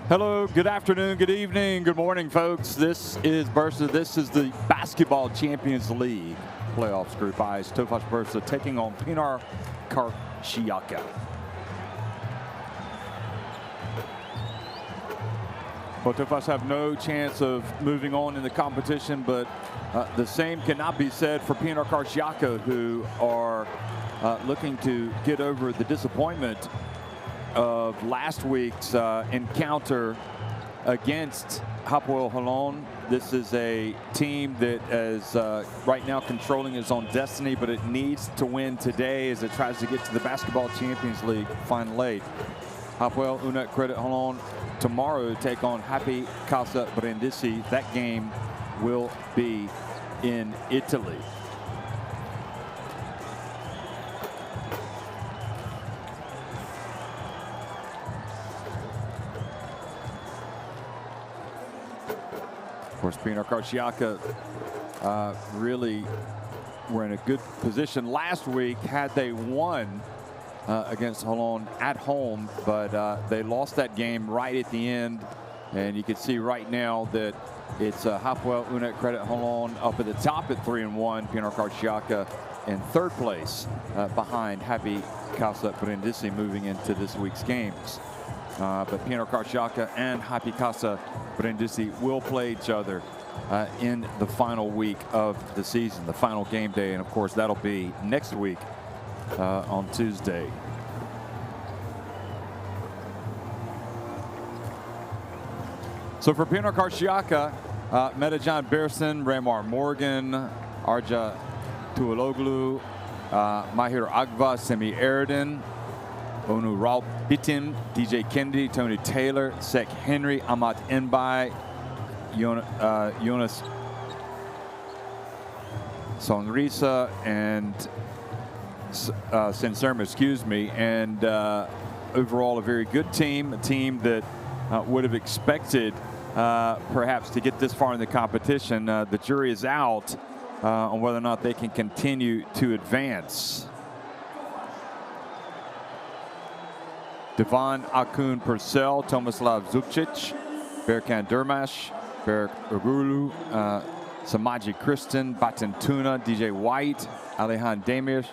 Hello, good afternoon, good evening, good morning, folks. This is Bursa. This is the Basketball Champions League playoffs Group I's Tofas Bursa taking on Pinar Karsiyaka. Well, Tofas have no chance of moving on in the competition, but the same cannot be said for Pinar Karsiyaka, who are looking to get over the disappointment of last week's encounter against Hapoel Holon. This is a team that is right now controlling its own destiny, but it needs to win today as it tries to get to the Basketball Champions League Final 8. Hapoel Unet Credit Holon tomorrow take on Happy Casa Brindisi. That game will be in Italy. Of course, Pinar Karsiyaka really were in a good position last week had they won against Holon at home, but they lost that game right at the end. And you can see right now that it's Hapoel Unet Credit Holon up at the top at 3-1. Pinar Karsiyaka in third place behind Happy Casa Brindisi moving into this week's games. But Pinar Karsiyaka and Happy Casa Brindisi will play each other in the final week of the season, the final game day. And of course, that'll be next week on Tuesday. So for Pinar Karsiyaka, Medajan Bersin, Raymar Morgan, Arja Tuologlu, Mahir Agva, Semi Erden, Onu Raul Bitim, DJ Kennedy, Tony Taylor, Sek Henry, Amat Enbai, Jonas Sonrisa, and Senserma, excuse me. And overall, a very good team, a team that would have expected perhaps to get this far in the competition. The jury is out on whether or not they can continue to advance. Devan Akun Purcell, Tomislav Zubcic, Berkan Dermash, Berk Urgulu, Samaji Kristen, Batentuna, DJ White, Alihan Demir,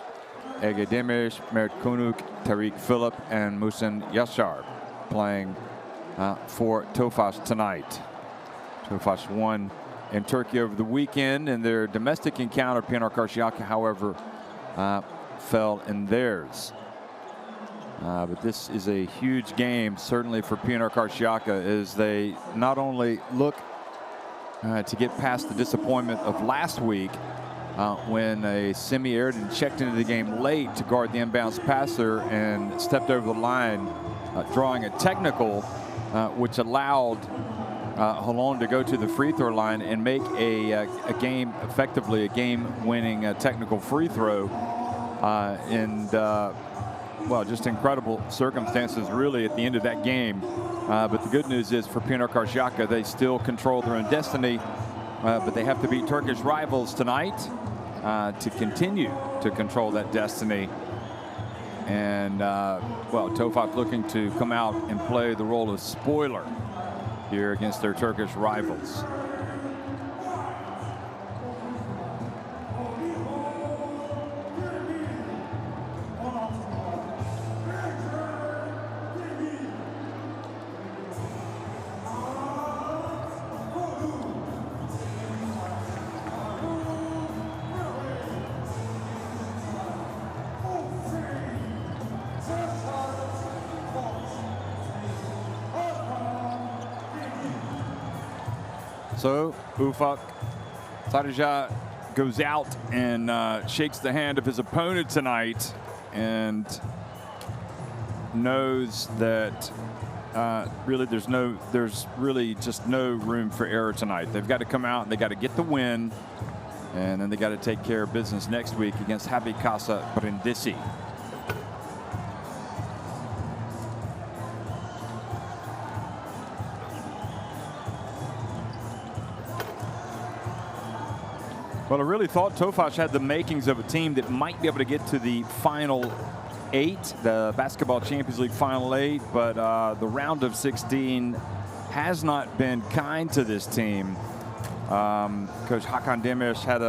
Ege Demir, Mert Konuk, Tariq Phillip, and Musin Yashar playing for Tofas tonight. Tofas won in Turkey over the weekend in their domestic encounter. Pinar Karsiyaka, however, fell in theirs. But this is a huge game, certainly for Pinar Karsiyaka, as they not only look to get past the disappointment of last week when a Semi Erden checked into the game late to guard the inbounds passer and stepped over the line, drawing a technical, which allowed Holon to go to the free throw line and make a game, effectively a game-winning technical free throw. Well, just incredible circumstances, really, at the end of that game. But the good news is for Pinar Karsiyaka, they still control their own destiny, but they have to beat Turkish rivals tonight to continue to control that destiny. And, well, Tofas looking to come out and play the role of spoiler here against their Turkish rivals. So Ufuk Sarija goes out and shakes the hand of his opponent tonight and knows that really there's really just no room for error tonight. They've got to come out and they got to get the win, and then they got to take care of business next week against Happy Casa Brindisi. Well, I really thought Tofas had the makings of a team that might be able to get to the Final 8, the Basketball Champions League Final 8, but the round of 16 has not been kind to this team. Coach Hakan Demir had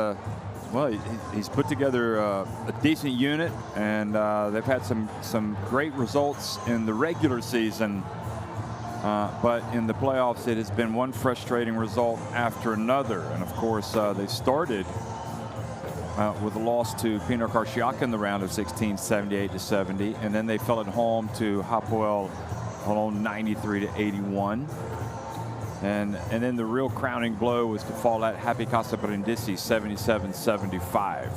he's put together a decent unit, and they've had some great results in the regular season. But in the playoffs, it has been one frustrating result after another. And of course, they started with a loss to Pinar Karsiyaka in the round of 16, 78-70, and then they fell at home to Hapoel Holon 93-81. And then the real crowning blow was to fall at Happy Casa Brindisi 77-75.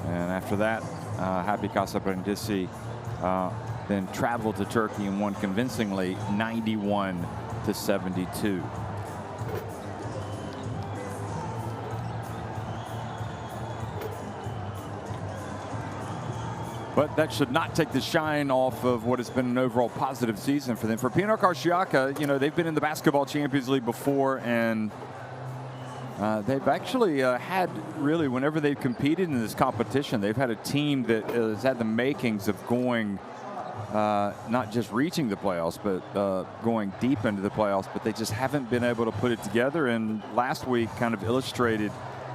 And after that, Happy Casa Brindisi then traveled to Turkey and won convincingly 91-72. But that should not take the shine off of what has been an overall positive season for them. For Pinar Karsiyaka, you know, they've been in the Basketball Champions League before, and they've actually had, really, whenever they've competed in this competition, they've had a team that has had the makings of going, not just reaching the playoffs, but going deep into the playoffs, but they just haven't been able to put it together. And last week kind of illustrated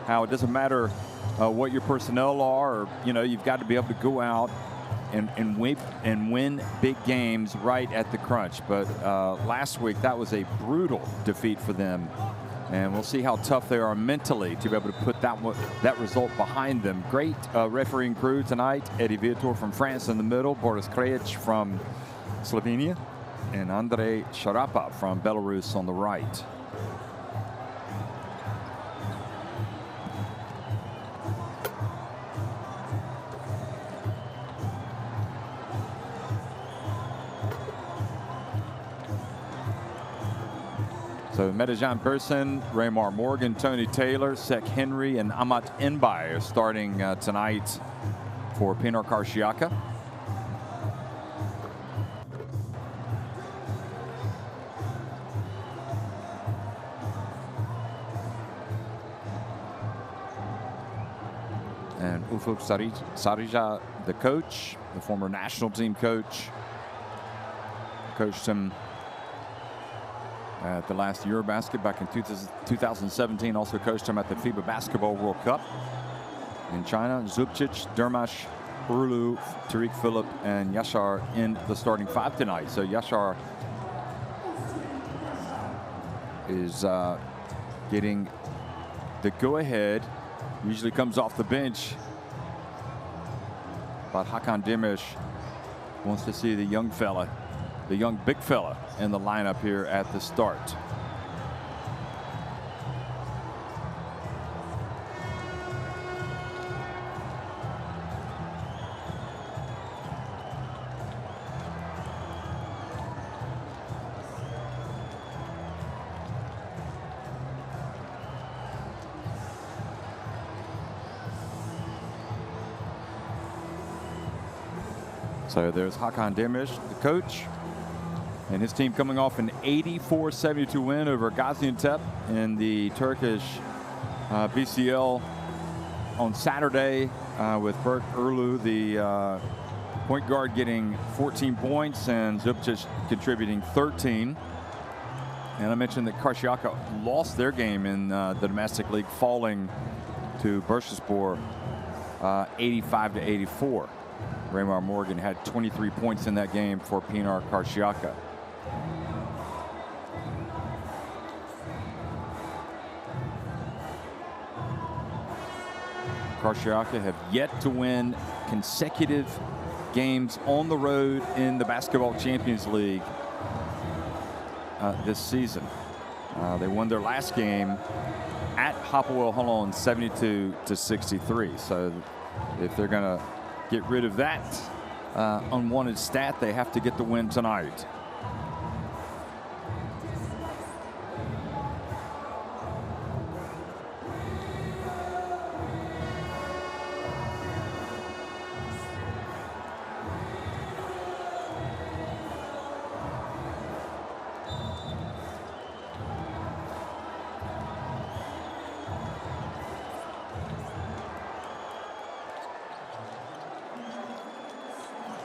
how it doesn't matter what your personnel are, or, you know, you've got to be able to go out and win big games right at the crunch. But last week, that was a brutal defeat for them. And we'll see how tough they are mentally to be able to put that result behind them. Great refereeing crew tonight. Eddie Viator from France in the middle, Boris Krajic from Slovenia, and Andrei Sharapa from Belarus on the right. So Medejan Bursa, Raymar Morgan, Tony Taylor, Sek Henry, and Amat Enbai are starting tonight for Pinar Karsiyaka. And Ufuk Sarija, the coach, the former national team coach, coached him at the last Eurobasket back in 2017, also coached him at the FIBA Basketball World Cup in China. Zubcic, Dermash, Urlu, Tariq Phillip, and Yashar in the starting five tonight. So Yashar is getting the go-ahead. Usually comes off the bench, but Hakan Demir wants to see the young fella, the young big fella, in the lineup here at the start. So there's Hakan Demir, the coach, and his team coming off an 84-72 win over Gaziantep in the Turkish BCL on Saturday, with Berk Urlu, the point guard, getting 14 points and Zubcic contributing 13. And I mentioned that Karsiyaka lost their game in the domestic league, falling to Bursaspor 85-84. Raymar Morgan had 23 points in that game for Pinar Karsiyaka. Karsiyaka have yet to win consecutive games on the road in the Basketball Champions League this season. They won their last game at Hapoel Holon 72-63. So if they're going to get rid of that unwanted stat, they have to get the win tonight.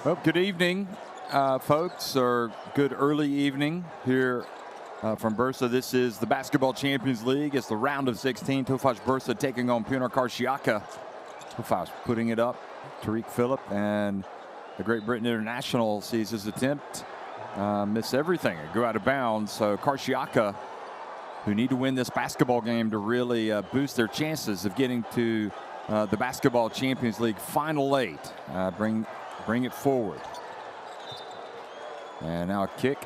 Well, good evening. folks, or good early evening here from Bursa. This is the Basketball Champions League. It's the round of 16. Tofas Bursa taking on Pinar Karsiyaka. Tofas putting it up. Tariq Phillip, and the Great Britain International sees his attempt miss everything and go out of bounds. So Karsiyaka, who need to win this basketball game to really boost their chances of getting to the Basketball Champions League Final 8. Bring it forward. And now a kick.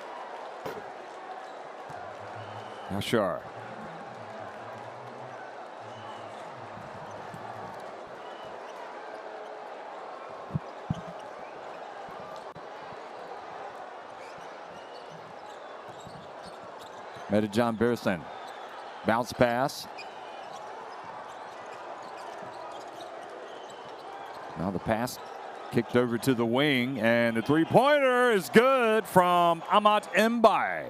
Yashar. John Berson. Bounce pass. Now the pass kicked over to the wing, and the three-pointer is good from Amat Mbai.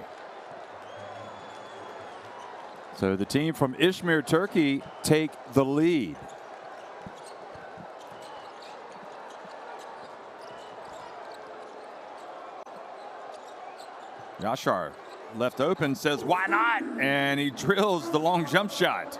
So the team from Izmir, Turkey take the lead. Yashar left open, says, why not? And he drills the long jump shot.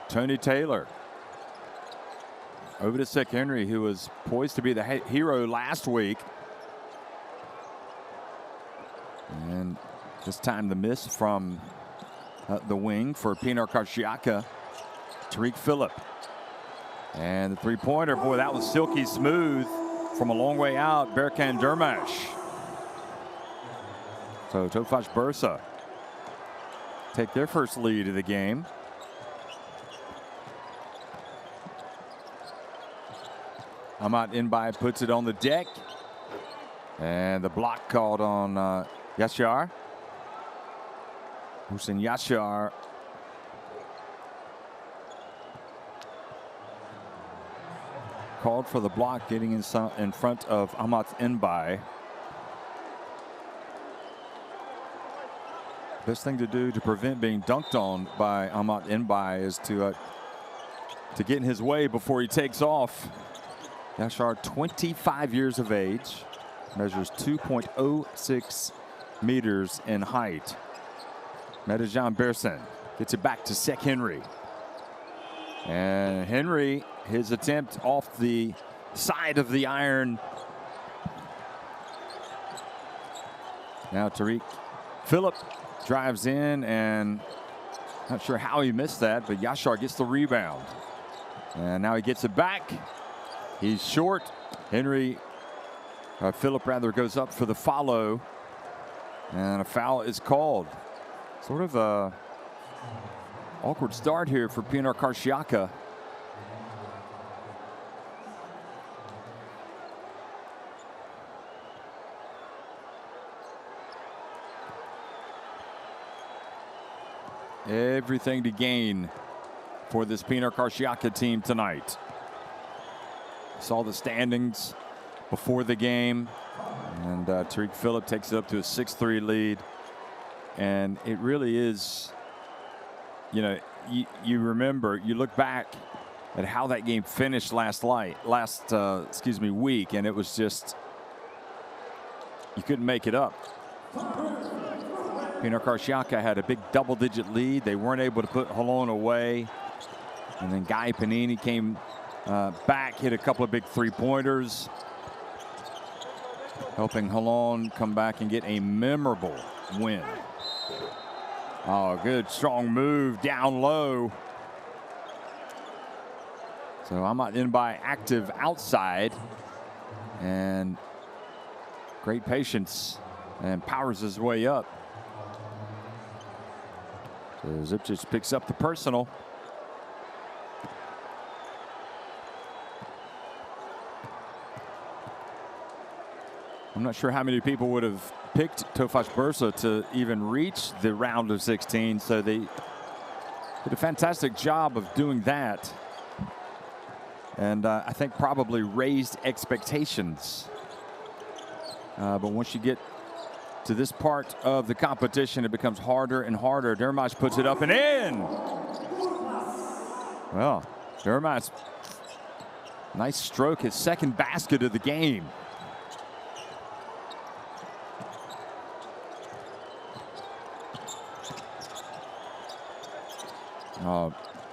Tony Taylor over to Sek Henry, who was poised to be the hero last week. And this time the miss from the wing for Pinar Karsiyaka. Tariq Phillip. And the three-pointer, boy, that was silky smooth from a long way out. Berkan Dermash. So Tofas Bursa take their first lead of the game. Amat Mbai puts it on the deck. And the block called on Yashar. Hussein Yashar called for the block, getting in front of Amat Mbai. Best thing to do to prevent being dunked on by Amat Mbai is to get in his way before he takes off. Yashar, 25 years of age, measures 2.06 meters in height. Medjan Berson gets it back to Sek Henry. And Henry, his attempt off the side of the iron. Now Tariq Phillip drives in, and not sure how he missed that, but Yashar gets the rebound. And now he gets it back. He's short. Phillip rather goes up for the follow, and a foul is called. Sort of a awkward start here for Pinar Karsiyaka. Everything to gain for this Pinar Karsiyaka team tonight. Saw the standings before the game, and Tariq Phillip takes it up to a 6-3 lead. And it really is, you know, you remember, you look back at how that game finished last week, and it was just, you couldn't make it up. Pinar Karsiyaka had a big double-digit lead. They weren't able to put Holon away, and then Guy Panini came back, hit a couple of big three-pointers, helping Holon come back and get a memorable win. Oh, good strong move down low. So Amat Mbai active outside, and great patience, and powers his way up. So Zipcic picks up the personal. I'm not sure how many people would have picked Tofas Bursa to even reach the round of 16, so they did a fantastic job of doing that. and I think probably raised expectations. But once you get to this part of the competition, it becomes harder and harder. Dermash puts it up and in. Well, Dermash, nice stroke, his second basket of the game.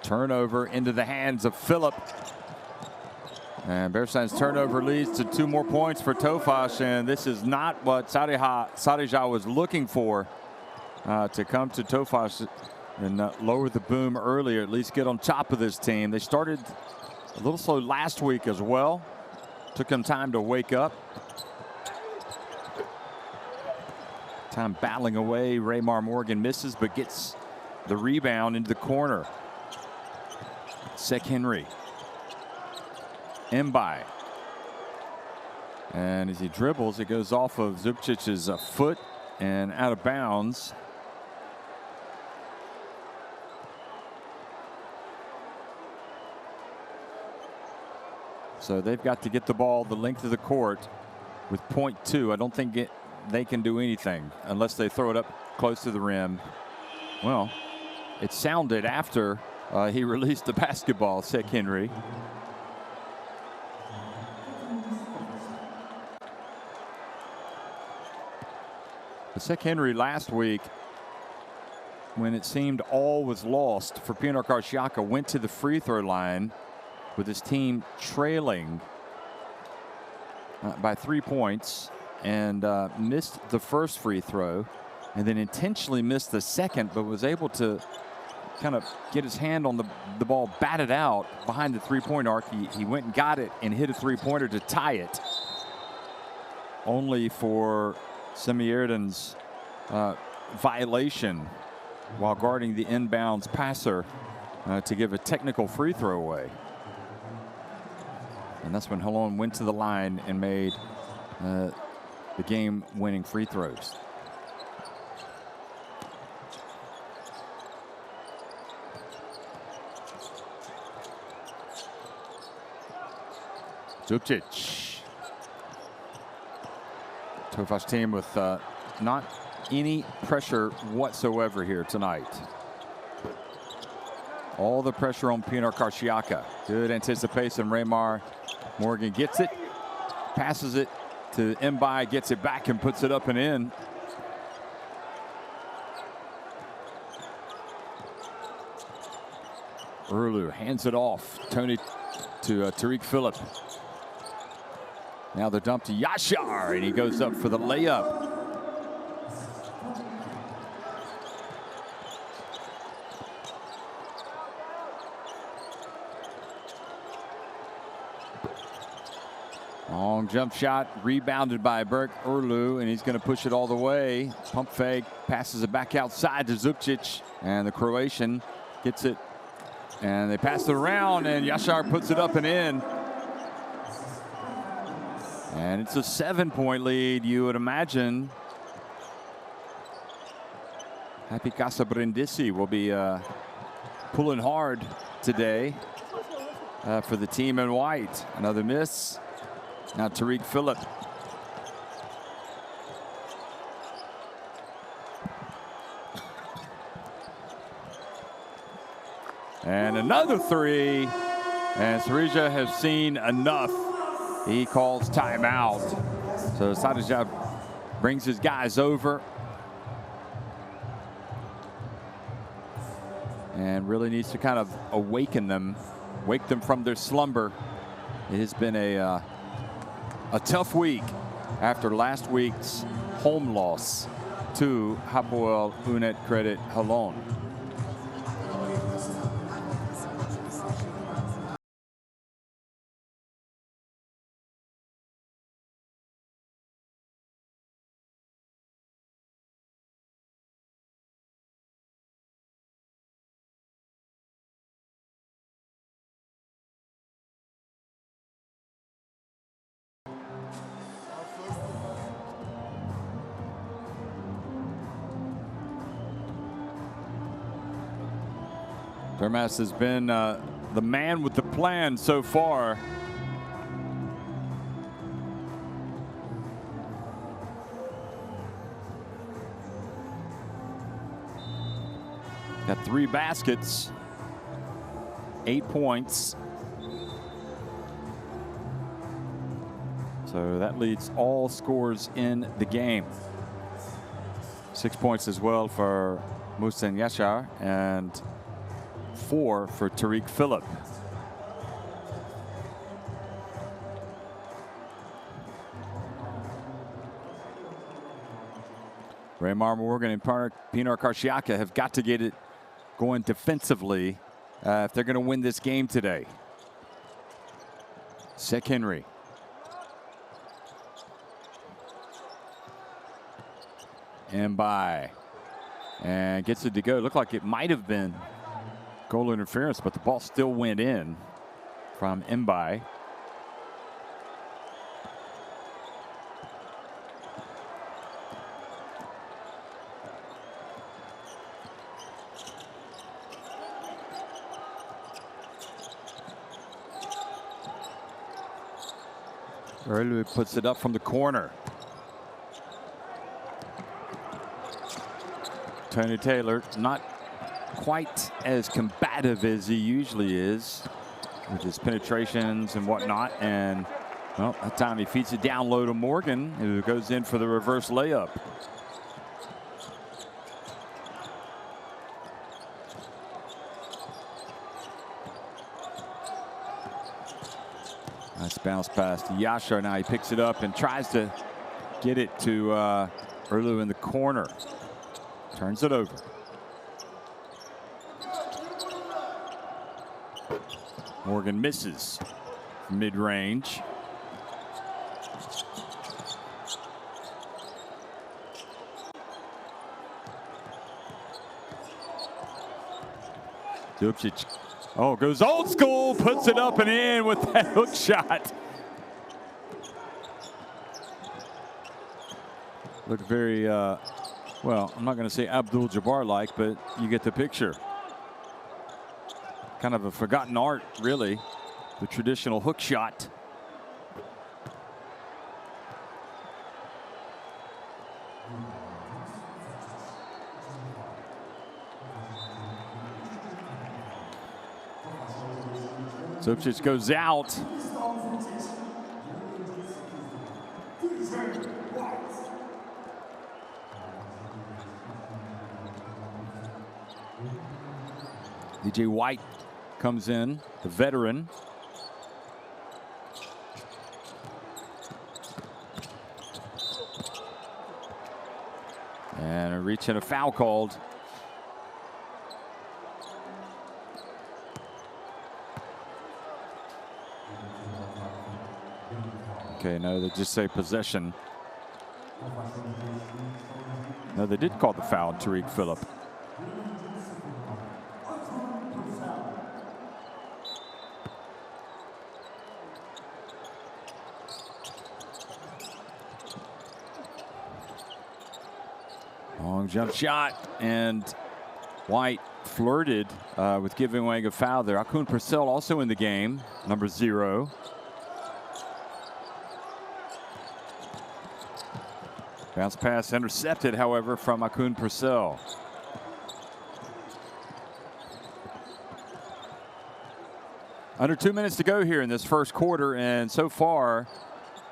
Turnover into the hands of Phillip. And Bersan's turnover leads to 2 more points for Tofas, and this is not what Sarija was looking for, to come to Tofas and lower the boom earlier, at least get on top of this team. They started a little slow last week as well. Took them time to wake up. Time battling away. Raymar Morgan misses, but gets the rebound into the corner. Sek Henry. Mbai. And as he dribbles, it goes off of Zubcic's foot and out of bounds. So they've got to get the ball the length of the court with .2. I don't think they can do anything unless they throw it up close to the rim. Well, it sounded after he released the basketball, Sek Henry. Sek Henry last week, when it seemed all was lost for Pinar Karsiyaka, went to the free throw line with his team trailing by 3 points and missed the first free throw, and then intentionally missed the second, but was able to kind of get his hand on the ball batted out behind the three-point arc. He went and got it and hit a three-pointer to tie it, only for Semierden's violation while guarding the inbounds passer to give a technical free throw away. And that's when Holon went to the line and made the game-winning free throws. Zubcic. Tofas team with not any pressure whatsoever here tonight. All the pressure on Pinar Karsiyaka. Good anticipation. Raymar Morgan gets it, passes it to Mbai, gets it back and puts it up and in. Urlu hands it off. Tony to Tariq Phillip. Now the dump to Yashar, and he goes up for the layup. Long jump shot, rebounded by Berk Urlu, and he's going to push it all the way. Pump fake, passes it back outside to Zubcic, and the Croatian gets it, and they pass it around, and Yashar puts it up and in. And it's a 7-point lead, you would imagine. Happy Casa Brindisi will be pulling hard today for the team in white. Another miss. Now Tariq Phillip. And another three. And Sarija has seen enough. He calls timeout. So Sarija brings his guys over. And really needs to kind of awaken them, wake them from their slumber. It has been a tough week after last week's home loss to Hapoel Unet Credit Holon. Dermas has been the the man with the plan so far. Got 3 baskets, 8 points. So that leads all scores in the game. 6 points as well for Muhsin Yashar and 4 for Tariq Phillip. Raymar Morgan and Pinar Karsiyaka have got to get it going defensively if they're going to win this game today. Sek Henry. Mbai. And gets it to go. Looked like it might have been goal interference, but the ball still went in from Mbai. Early puts it up from the corner. Tony Taylor not quite as combative as he usually is with his penetrations and whatnot. And well, that time he feeds it down low to Morgan, who goes in for the reverse layup. Nice bounce pass to Yashar. Now he picks it up and tries to get it to Erlu in the corner. Turns it over. Morgan misses mid-range. Dupcic. Oh, goes old school, puts it up and in with that hook shot. Looked very, well, I'm not going to say Abdul-Jabbar-like, but you get the picture. Kind of a forgotten art, really, the traditional hook shot. Dupcic goes out. DJ White comes in, the veteran. And a reach and a foul called. Okay, no, they just say possession. No, they did call the foul, Tariq Phillip. Long jump shot, and White flirted with giving away a foul there. Akun Purcell also in the game, number 0. Bounce pass intercepted, however, from Akun Purcell. Under 2 minutes to go here in this first quarter, and so far,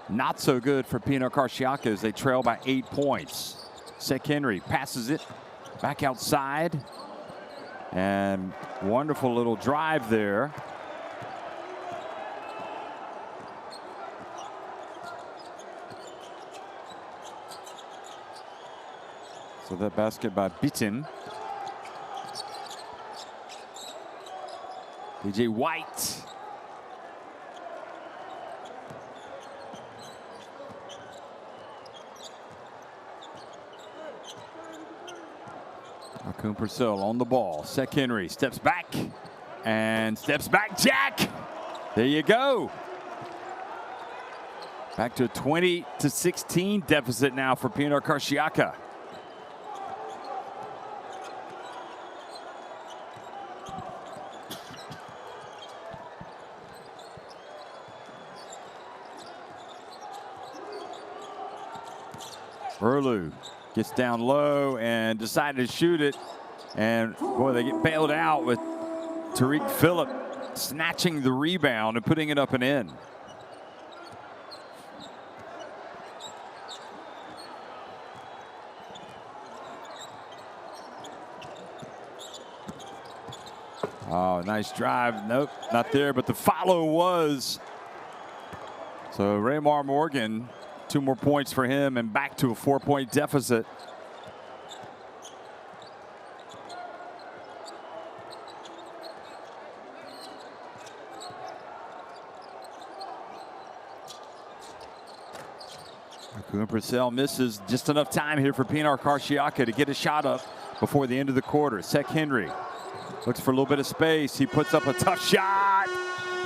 not so good for Pinar Karsiyaka as they trail by 8 points. Sek Henry passes it back outside, and wonderful little drive there. So that basket by Bitim. DJ White. Akun Purcell on the ball. Sek Henry steps back and steps back. Jack. There you go. Back to a 20-16 deficit now for Pinar Karsiyaka. Urlu gets down low and decided to shoot it. And boy, they get bailed out with Tariq Phillip snatching the rebound and putting it up and in. Oh, nice drive. Nope, not there, but the follow was. So Raymar Morgan, 2 more points for him and back to a 4-point deficit. Purcell misses just enough time here for Pinar Karsiyaka to get a shot up before the end of the quarter. Sek Henry looks for a little bit of space. He puts up a tough shot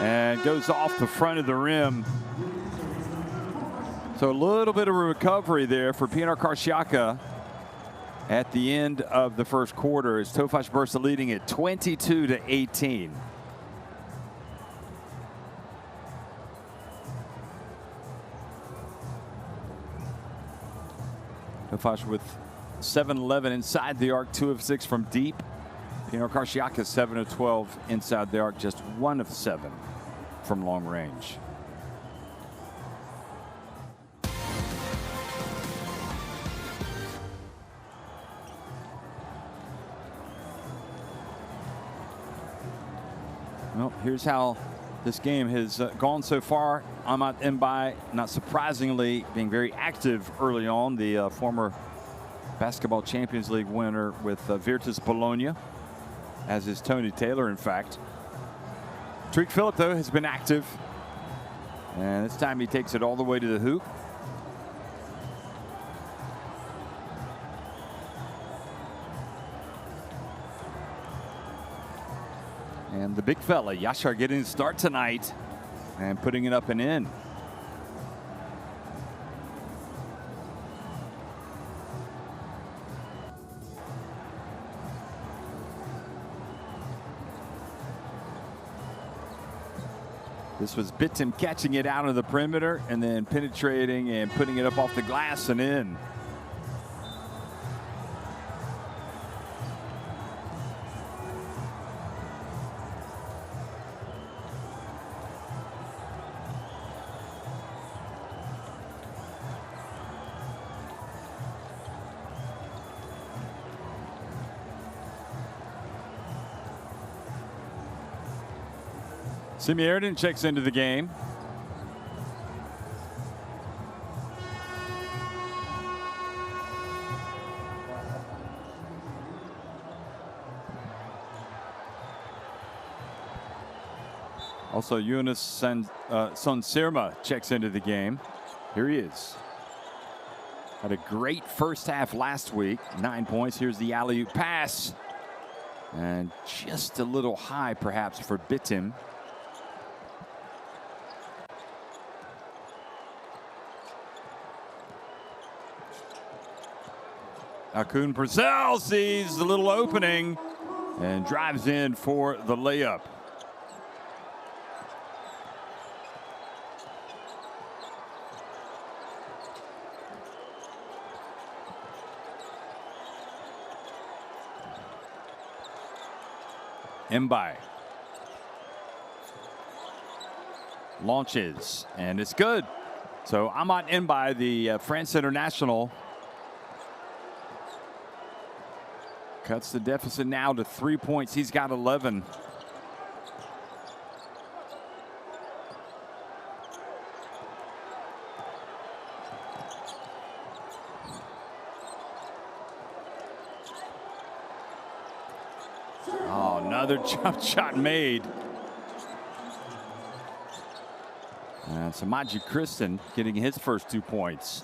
and goes off the front of the rim. So a little bit of a recovery there for Pinar Karsiyaka at the end of the first quarter as Tofas Bursa leading at 22-18. Tofas with 7-11 inside the arc, 2 of 6 from deep. Pinar Karsiyaka 7 of 12 inside the arc, just 1 of 7 from long range. Well, here's how this game has gone so far. Amat Mbai, not surprisingly, being very active early on. The former Basketball Champions League winner with Virtus Bologna, as is Tony Taylor, in fact. Tariq Phillip, though, has been active. And this time he takes it all the way to the hoop. And the big fella, Yashar, getting the start tonight and putting it up and in. This was Bittim catching it out of the perimeter and then penetrating and putting it up off the glass and in. Simi Erden checks into the game. Also, Yunus Sonsirma checks into the game. Here he is. Had a great first half last week. 9 points. Here's the alley-oop pass. And just a little high, perhaps, for Bittim. Akun Purcell sees the little opening and drives in for the layup. Mbai launches, and it's good. So Amat Mbai, the France international, cuts the deficit now to 3 points. He's got 11. Oh, another jump shot made. And Samaji Kristen getting his first 2 points.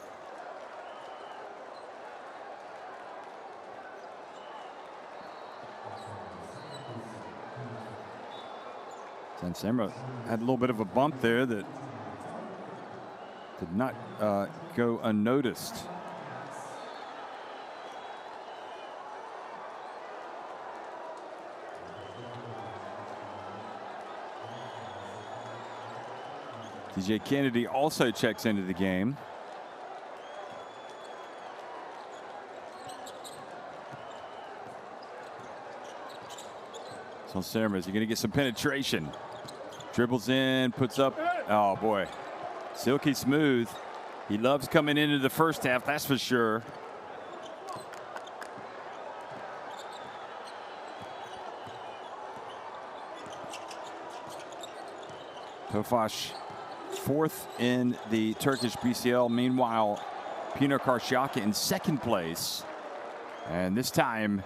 Semra had a little bit of a bump there that did not go unnoticed. DJ Kennedy also checks into the game. Sonserma, is he going to get some penetration? Dribbles in, puts up. Oh, boy. Silky smooth. He loves coming into the first half, that's for sure. Tofas fourth in the Turkish BCL. Meanwhile, Pinar Karsiyaka in second place. And this time,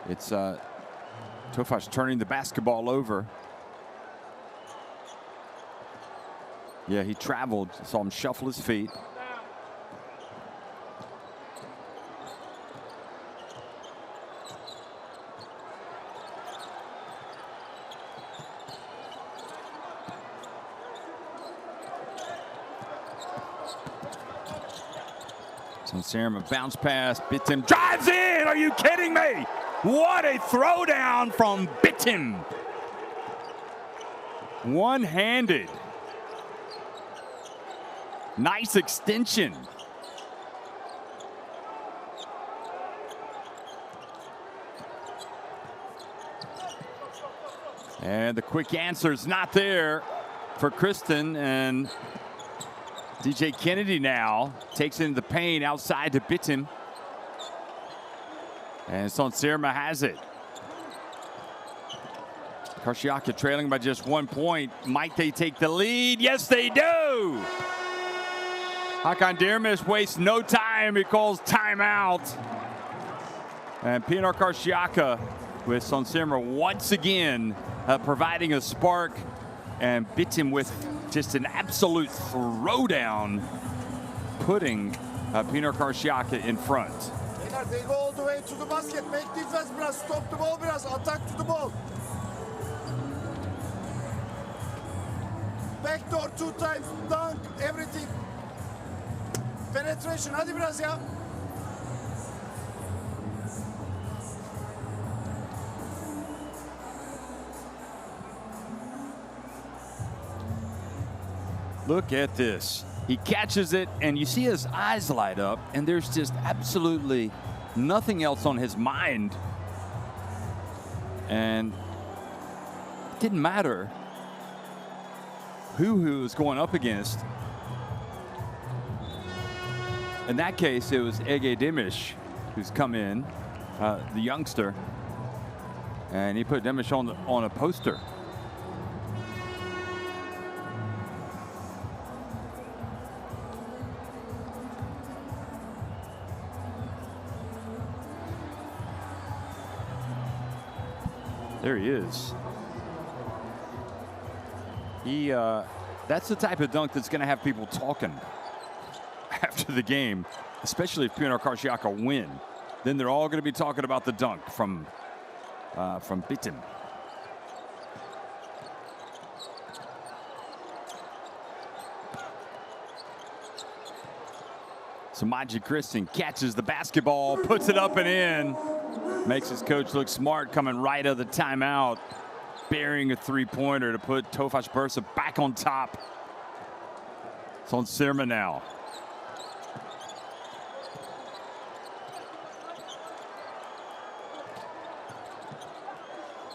it's Tofas turning the basketball over. Yeah, he traveled. Saw him shuffle his feet. Sonserma bounce pass. Bitim drives in. Are you kidding me? What a throwdown from Bitim. One-handed. Nice extension. And the quick answer is not there for Kristen, and DJ Kennedy now takes it into the paint outside to Bitim. And Sonserma has it. Karsiyaka trailing by just 1 point. Might they take the lead? Yes, they do. Hakan Dermish wastes no time. He calls timeout. And Pinar Karsiyaka with Sonserma once again providing a spark. And Bitim with just an absolute throwdown, putting Pinar Karsiyaka in front. They go all the way to the basket. Make defense, biraz. Stop the ball, biraz. Attack to the ball. Backdoor 2 times, dunk, everything. Penetration, hadi biraz ya. Look at this. He catches it, and you see his eyes light up, and there's just absolutely nothing else on his mind. And it didn't matter who he was going up against. In that case, it was Ege Demish who's come in, the youngster, and he put Demish on a poster. There he is. That's the type of dunk that's going to have people talking after the game, especially if Pinar Karsiyaka win. Then they're all going to be talking about the dunk from Bitim. Samaji Kristen catches the basketball, puts it up and in. Makes his coach look smart coming right of the timeout. Burying a three-pointer to put Tofas Bursa back on top. Sonserma now.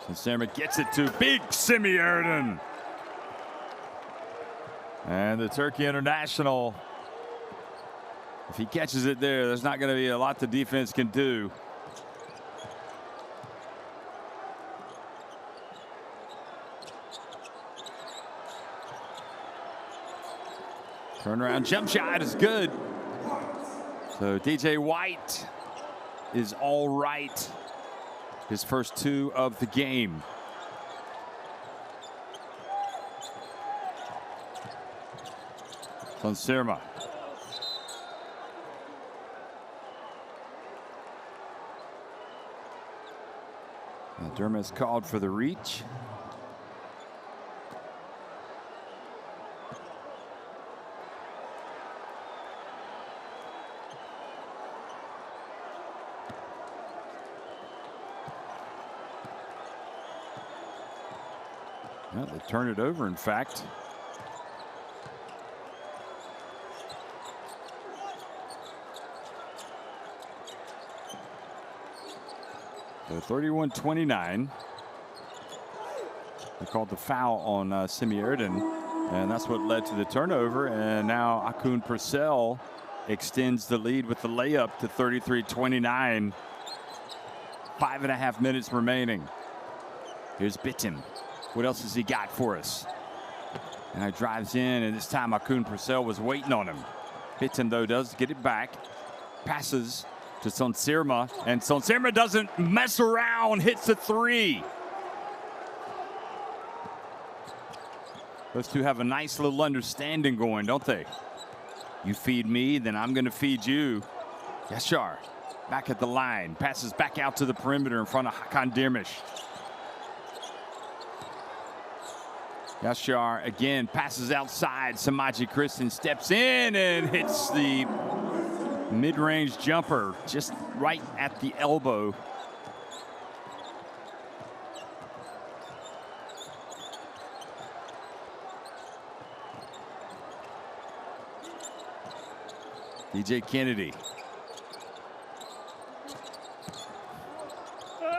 Sonserma gets it to big Simi Erden. And the Turkey international, if he catches it there, there's not going to be a lot the defense can do. Turnaround jump shot is good. So DJ White is all right. His first 2 of the game. Sonserma. Dermot's called for the reach. Well, they turn it over, in fact. So 31-29. They called the foul on Semi-Erden, and that's what led to the turnover. And now Akun Purcell extends the lead with the layup to 33-29. 5.5 minutes remaining. Here's Bittim. What else has he got for us? And he drives in, and this time Akun Purcell was waiting on him. Bittim, though, does get it back. Passes to Sonsirma, and Sonsirma doesn't mess around, hits a three. Those two have a nice little understanding going, don't they? You feed me, then I'm going to feed you. Yashar back at the line, passes back out to the perimeter in front of Hakan Dirmish. Yashar again passes outside. Samaji Kristen steps in and hits the mid-range jumper just right at the elbow. DJ Kennedy.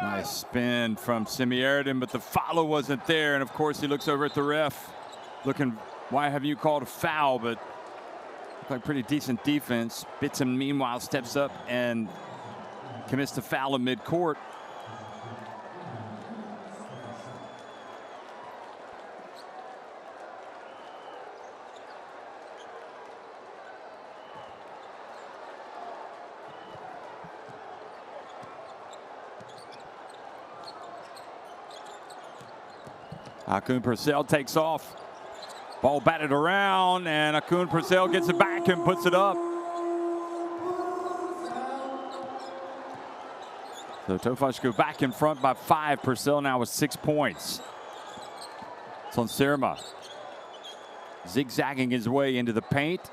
Nice spin from Semi-Erden, but the follow wasn't there. And of course, he looks over at the ref, looking, why have you called a foul? But looked like pretty decent defense. Bittim, meanwhile, steps up and commits the foul at midcourt. Akun Purcell takes off. Ball batted around, and Akun Purcell gets it back and puts it up. So Tofas go back in front by 5. Purcell now with 6 points. Sonsirma zigzagging his way into the paint.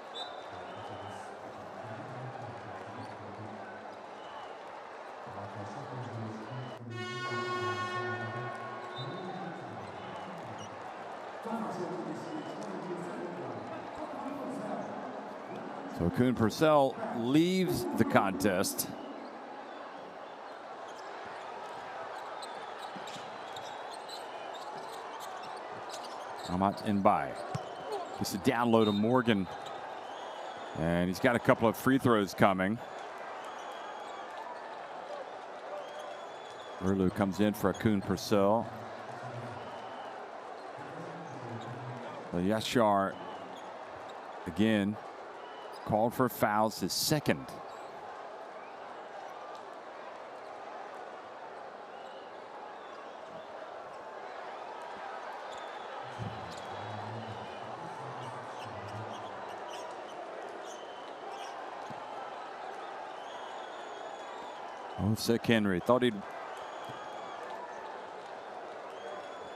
So Akun Purcell leaves the contest. Amat Inbai gets a down low to Morgan. And he's got a couple of free throws coming. Urlu comes in for Akun Purcell. Yashar again called for fouls, his second. Oh, sick Henry. Thought he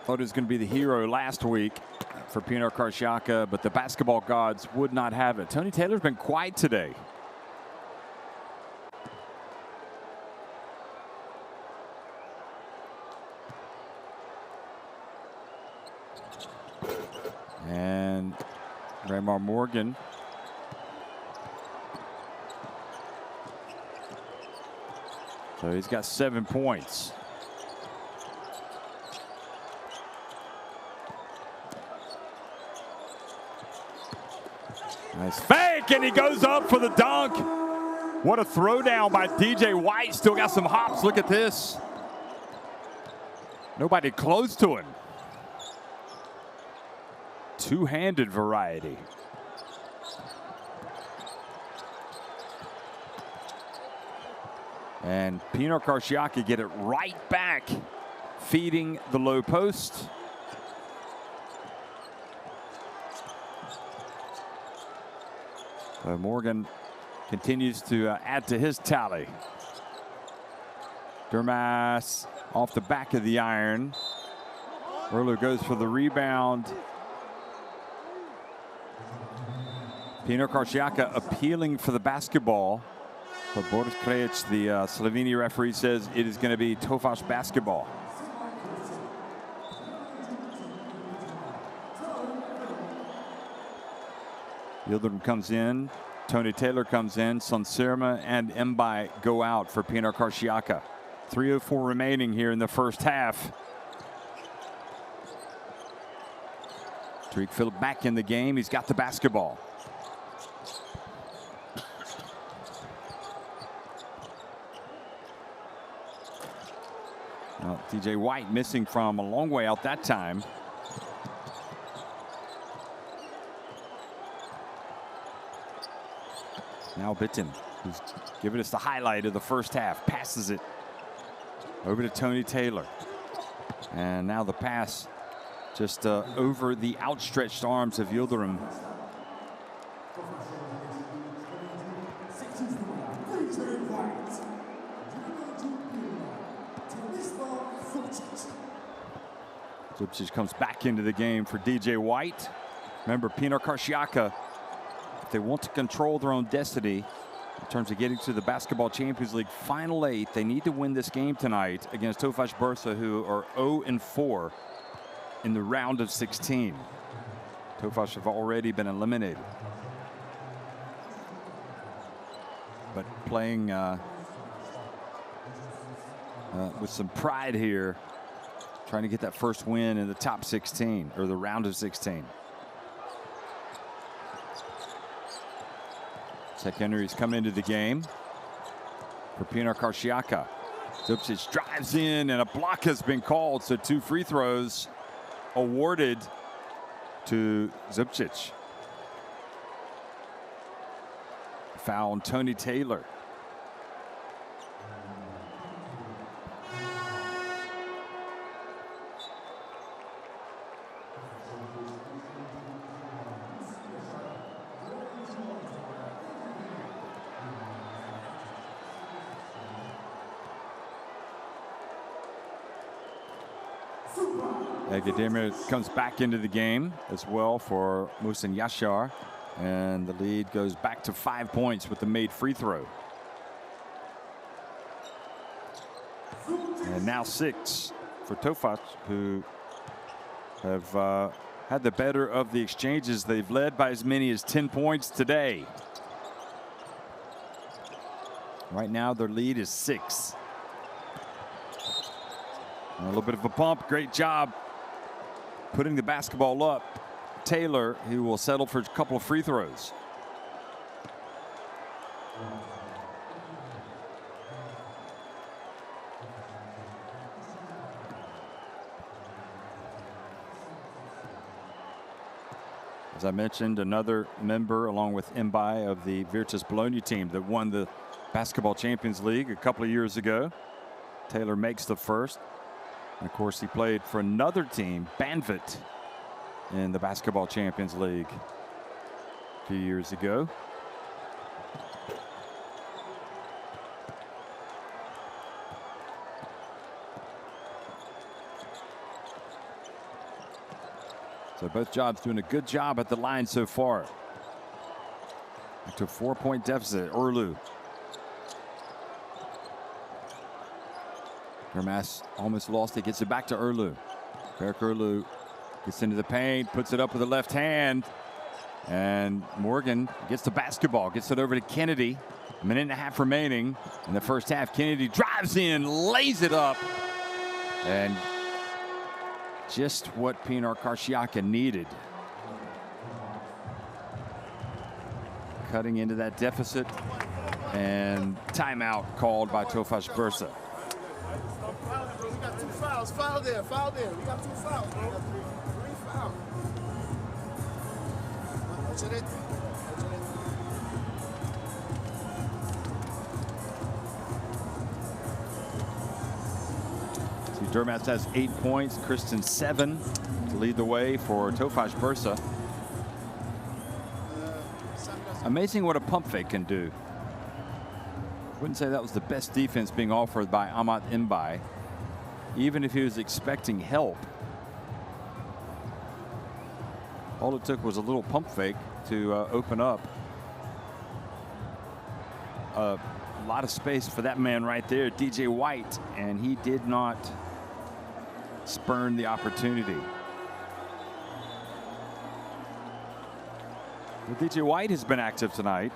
was going to be the hero last week for Pinar Karsiyaka, but the basketball gods would not have it. Tony Taylor's been quiet today. And Raymar Morgan. So he's got 7 points. Nice fake, and he goes up for the dunk. What a throwdown by DJ White. Still got some hops. Look at this. Nobody close to him. Two-handed variety. And Pinar Karsiyaka get it right back, feeding the low post. Morgan continues to add to his tally. Dermas off the back of the iron. Urlu goes for the rebound. Pinar Karsiyaka appealing for the basketball. But Boris Krejic, the Slovenia referee, says it is going to be Tofas basketball. Yildirim comes in. Tony Taylor comes in. Sonsirma and Mbai go out for Pinar Karsiyaka. 3:04 remaining here in the first half. Tariq Phillip back in the game. He's got the basketball. Well, DJ White missing from a long way out that time. Now Bitton, who's giving us the highlight of the first half, passes it over to Tony Taylor. And now the pass just over the outstretched arms of Yildirim. Zubcic comes back into the game for DJ White. Remember, Pinar Karsiyaka, if they want to control their own destiny in terms of getting to the Basketball Champions League Final 8, they need to win this game tonight against Tofas Bursa, who are 0-4 in the round of 16. Tofas have already been eliminated. But playing with some pride here, trying to get that first win in the top 16, or the round of 16. Zach Henry's coming into the game for Pinar Karsiyaka. Zubcic drives in, and a block has been called, so 2 free throws awarded to Zubcic. Foul on Tony Taylor. Gameday comes back into the game as well for Muhsin Yashar, and the lead goes back to 5 points with the made free throw. And now 6 for Tofas, who have had the better of the exchanges. They've led by as many as 10 points today. Right now their lead is 6. A little bit of a pump. Great job putting the basketball up. Taylor, who will settle for a couple of free throws. As I mentioned, another member along with Mbai of the Virtus Bologna team that won the Basketball Champions League a couple of years ago. Taylor makes the first. And of course, he played for another team, Banvit, in the Basketball Champions League a few years ago. So both jobs doing a good job at the line so far. To a 4-point deficit, Urlu. Dermas almost lost it, gets it back to Urlu. Berk Urlu gets into the paint, puts it up with the left hand, and Morgan gets the basketball, gets it over to Kennedy. A minute and a half remaining in the first half. Kennedy drives in, lays it up, and just what Pinar Karsiyaka needed. Cutting into that deficit, and timeout called by Tofas Bursa. We got 2 fouls. Foul there. Foul there. We got 2 fouls, bro. 3 fouls. See, Dermas has 8 points. Kristen 7 to lead the way for Tofas Bursa. Amazing what a pump fake can do. Wouldn't say that was the best defense being offered by Amat Mbai, even if he was expecting help. All it took was a little pump fake to open up a lot of space for that man right there, DJ White, and he did not spurn the opportunity. Well, DJ White has been active tonight.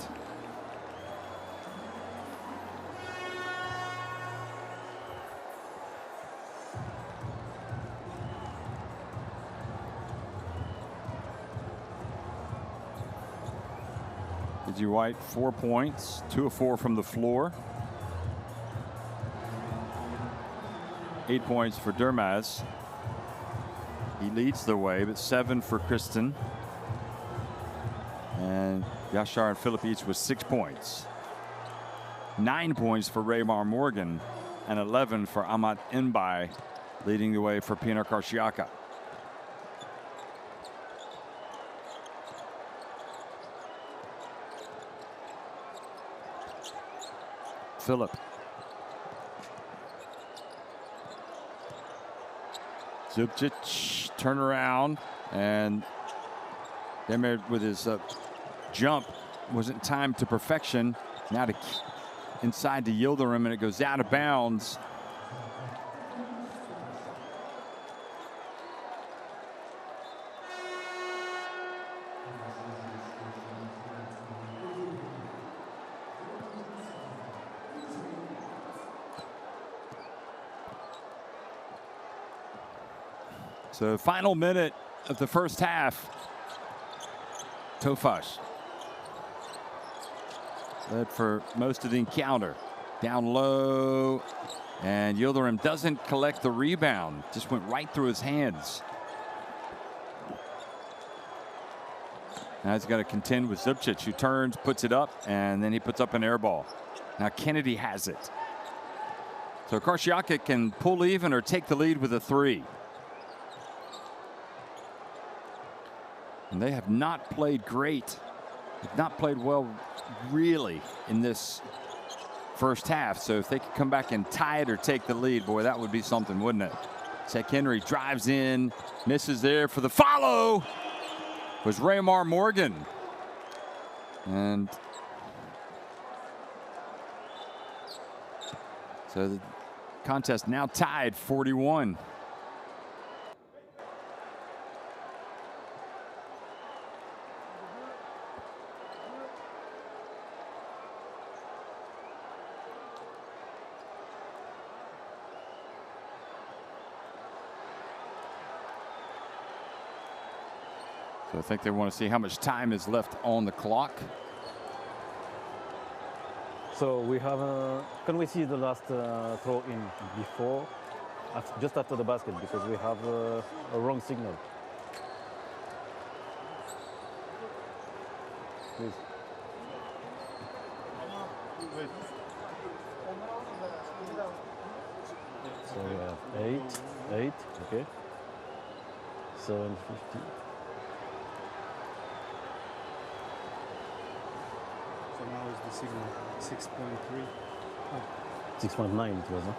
DJ White, 4 points, 2 of 4 from the floor. 8 points for Durmaz. He leads the way, but 7 for Kristen. And Yashar and Philip each with 6 points. 9 points for Raymar Morgan and 11 for Amat Inbai, leading the way for Pinar Karsiyaka. Philip. Zubcic, turnaround, and Demir with his jump wasn't timed to perfection. Now to inside to Yildirim, and it goes out of bounds. So final minute of the first half. Tofas led for most of the encounter. Down low, and Yildirim doesn't collect the rebound. Just went right through his hands. Now he's got to contend with Zubcic, who turns, puts it up, and then he puts up an air ball. Now Kennedy has it. So Karsiyaka can pull even or take the lead with a 3. And they have not played great. They've not played well, really, in this first half. So if they could come back and tie it or take the lead, boy, that would be something, wouldn't it? Tech Henry drives in, misses there for the follow. Was Raymar Morgan. And so the contest now tied 41. So I think they want to see how much time is left on the clock. So we have can we see the last throw in before, just after the basket, because we have a wrong signal. Please. So we have 8, okay. 7:50. So now is the signal 6.3. 6.9 it was, huh?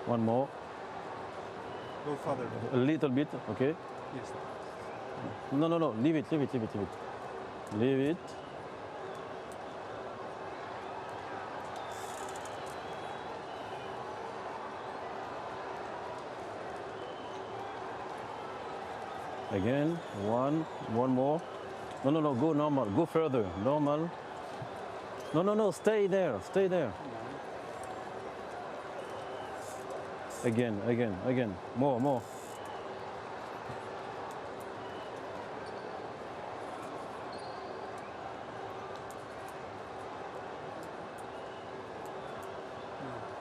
One more. Go further. A little bit, okay. Yes. No, leave it. Leave it. Again, one more. No, go normal, go further, normal. No, stay there. Again, more.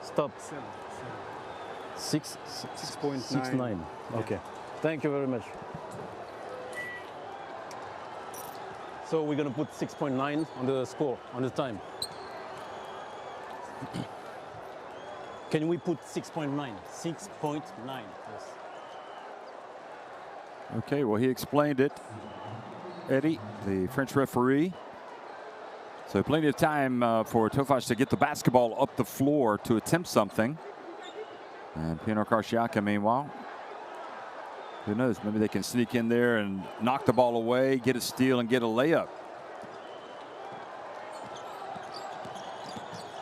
Stop. 6.9. Okay. Thank you very much. So we're gonna put 6.9 on the score, on the time. Can we put 6.9? 6.9, yes. Okay, well, he explained it. Eddie, the French referee. So plenty of time for Tofas to get the basketball up the floor to attempt something. And Pinar Karsiyaka, meanwhile, who knows, maybe they can sneak in there and knock the ball away, get a steal, and get a layup.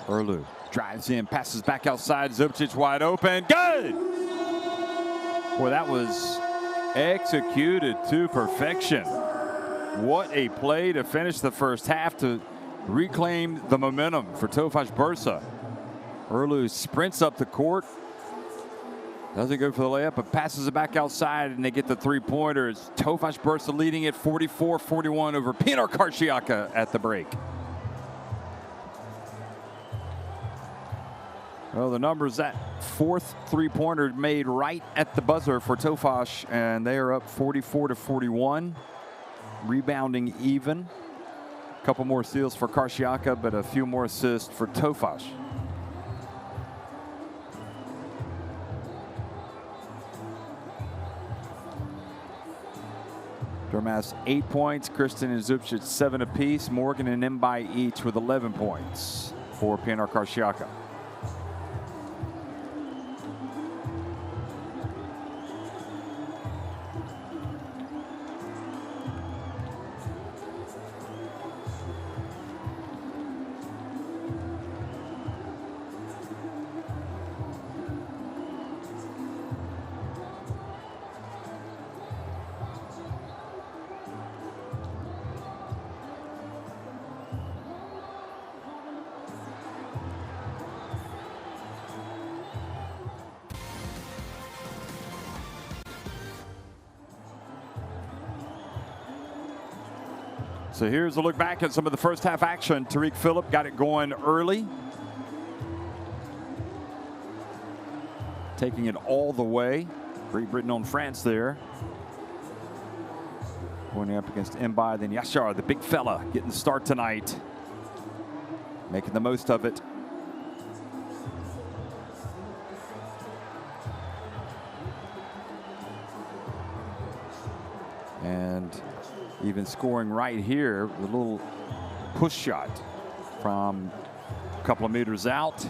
Erlu drives in, passes back outside. Zubcic wide open. Good! Boy, that was executed to perfection. What a play to finish the first half to reclaim the momentum for Tofas Bursa. Erlu sprints up the court. Doesn't go for the layup, but passes it back outside, and they get the three-pointers. Tofas Bursa leading at 44-41 over Pinar Karsiyaka at the break. Well, the numbers, that fourth three-pointer made right at the buzzer for Tofas, and they are up 44-41. Rebounding even. A couple more steals for Karsiyaka, but a few more assists for Tofas. Dermas 8 points, Kristen and Zubcic 7 apiece, Morgan and Mbai each with 11 points for Pinar Karsiyaka. So here's a look back at some of the first half action. Tariq Phillip got it going early. Taking it all the way. Great Britain on France there. Going up against Mbai, then Yashar, the big fella, getting the start tonight. Making the most of it. And even scoring right here, the little push shot from a couple of meters out.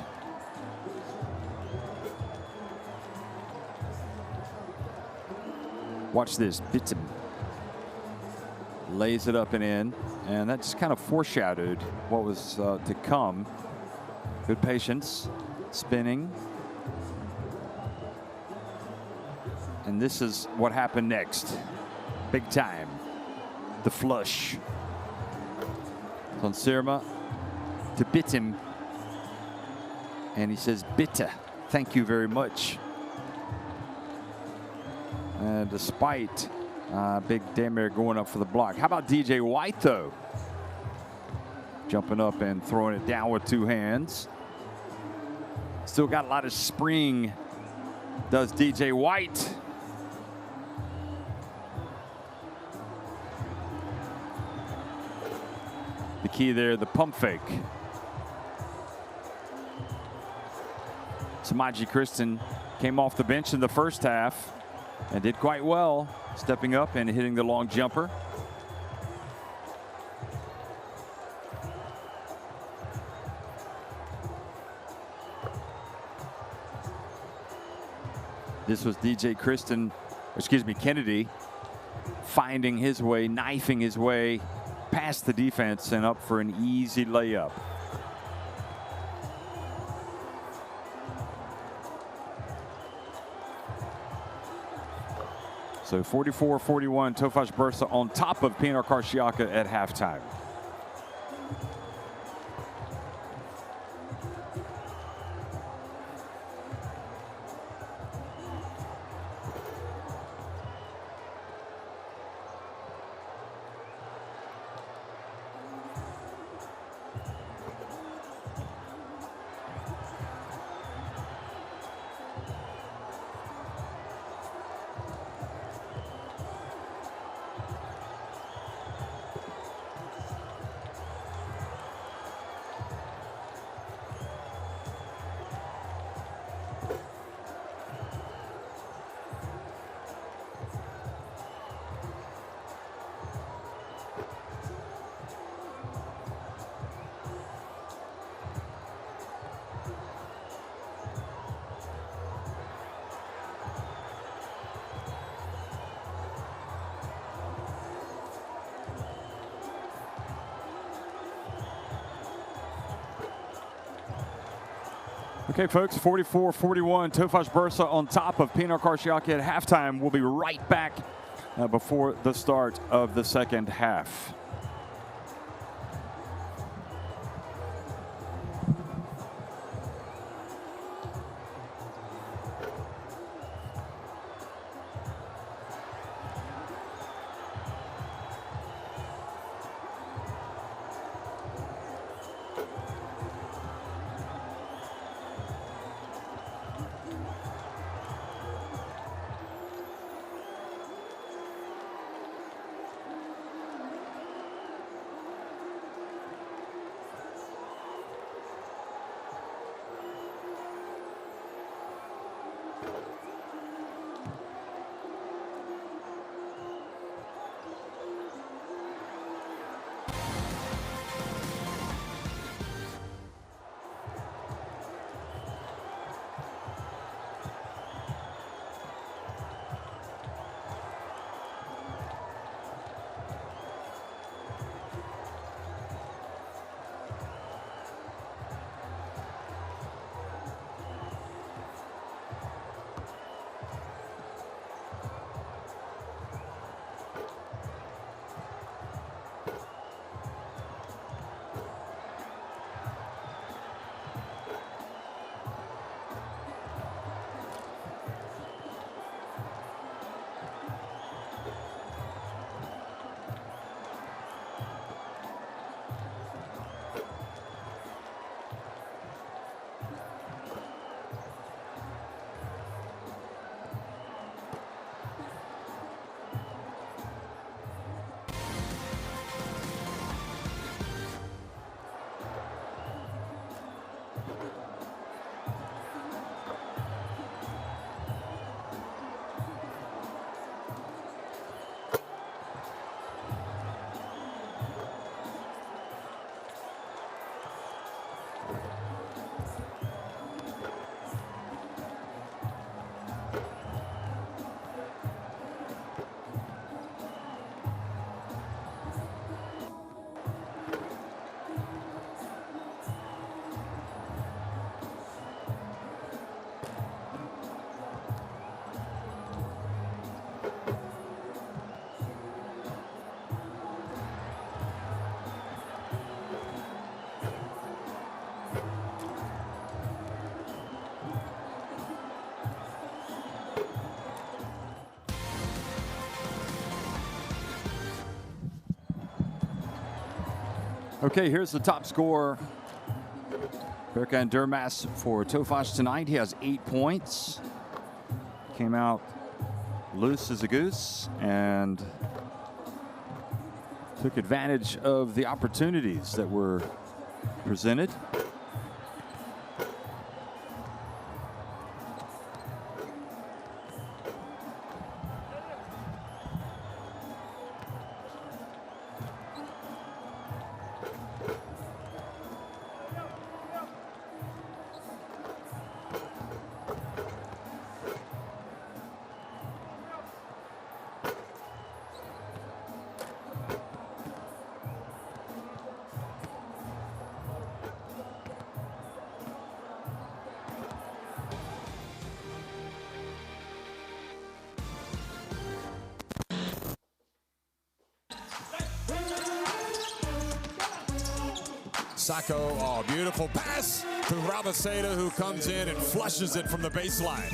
Watch this, Bittem lays it up and in, and that just kind of foreshadowed what was to come. Good patience, spinning. And this is what happened next. Big time. The flush. Von Sirma to Bittem. And he says, bitte, thank you very much. And despite Big Damir going up for the block. How about DJ White, though? Jumping up and throwing it down with two hands. Still got a lot of spring, does DJ White. The key there, the pump fake. Samaji Kristen came off the bench in the first half and did quite well, stepping up and hitting the long jumper. This was DJ Kennedy, finding his way, knifing his way past the defense and up for an easy layup. So 44-41, Tofas Bursa on top of Pinar Karsiyaka at halftime. Okay, folks, 44-41, Tofas Bursa on top of Pinar Karsiyaka at halftime. We'll be right back before the start of the second half. Okay, here's the top scorer. Berkan Durmaz for Tofas tonight. He has 8 points. Came out loose as a goose and took advantage of the opportunities that were presented. Sacco, oh, beautiful pass to Rabaseda, who comes in and flushes it from the baseline.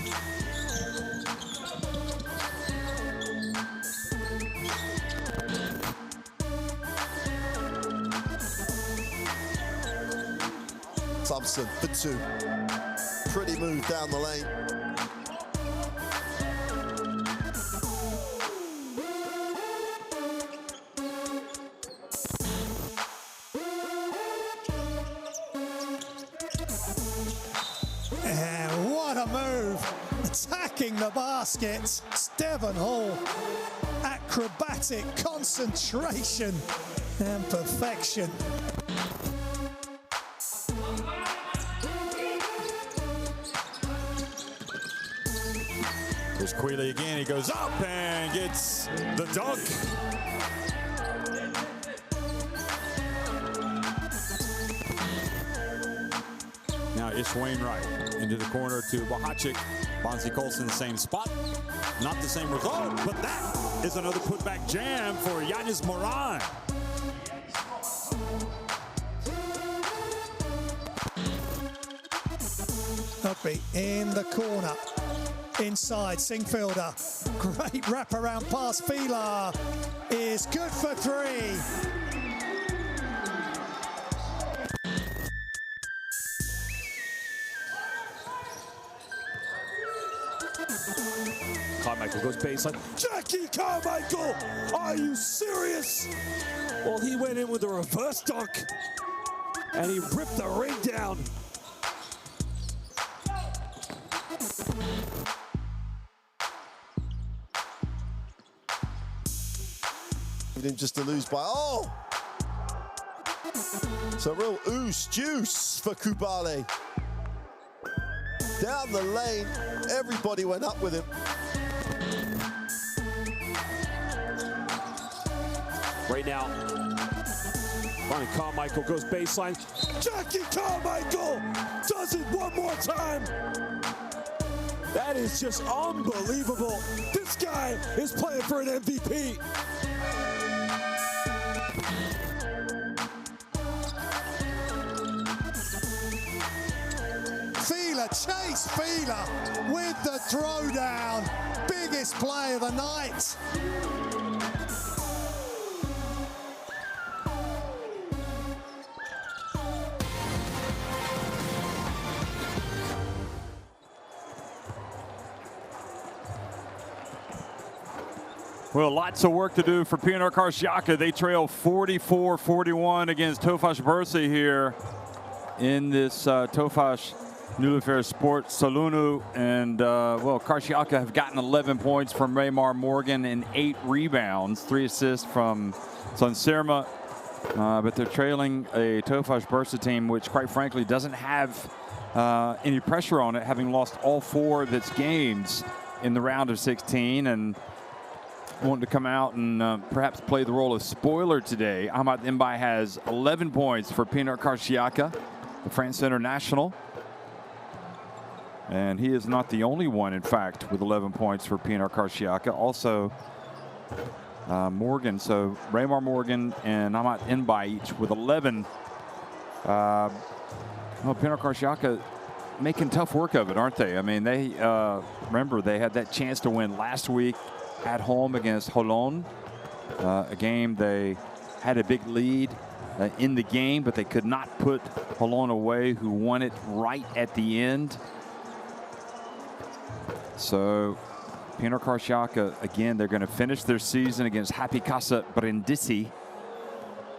Thompson for 2. Pretty move down the lane. And what a move, attacking the basket. Steven Hall, acrobatic concentration and perfection. There's Quealy again, he goes up and gets the dunk. Now Ish Wainwright into the corner to Bohacic. Bonzi Colson, same spot. Not the same result, but that is another putback jam for Yanis Moran. Rugby in the corner. Inside, Singfielder. Great wraparound pass. Fila is good for 3. Carmichael goes baseline. Jackie Carmichael! Are you serious? Well, he went in with a reverse dunk and he ripped the ring down. Just to lose by, oh! So real juice for Kubale. Down the lane, everybody went up with him. Right now, Ronnie Carmichael goes baseline. Jackie Carmichael does it one more time. That is just unbelievable. This guy is playing for an MVP. Chase Fila with the throwdown. Biggest play of the night. Well, lots of work to do for Pinar Karsiyaka. They trail 44-41 against Tofas Bursa here in this Tofas Nullifer Sports Salunu, and well, Karsiyaka have gotten 11 points from Raymar Morgan and 8 rebounds, 3 assists from Sonserma, but they're trailing a Tofas Bursa team which, quite frankly, doesn't have any pressure on it, having lost all 4 of its games in the round of 16, and wanting to come out and perhaps play the role of spoiler today. Ahmad Mbai has 11 points for Pinar Karsiyaka, the France international. And he is not the only one, in fact, with 11 points for Pinar Karsiyaka. Also, Morgan. So Raymar Morgan and Ahmad Mbai each with 11. Well, Pinar Karsiyaka making tough work of it, aren't they? I mean, they remember they had that chance to win last week at home against Holon, a game they had a big lead in the game, but they could not put Holon away, who won it right at the end. So Pinar Karsiyaka, again, they're going to finish their season against FIBA Brindisi.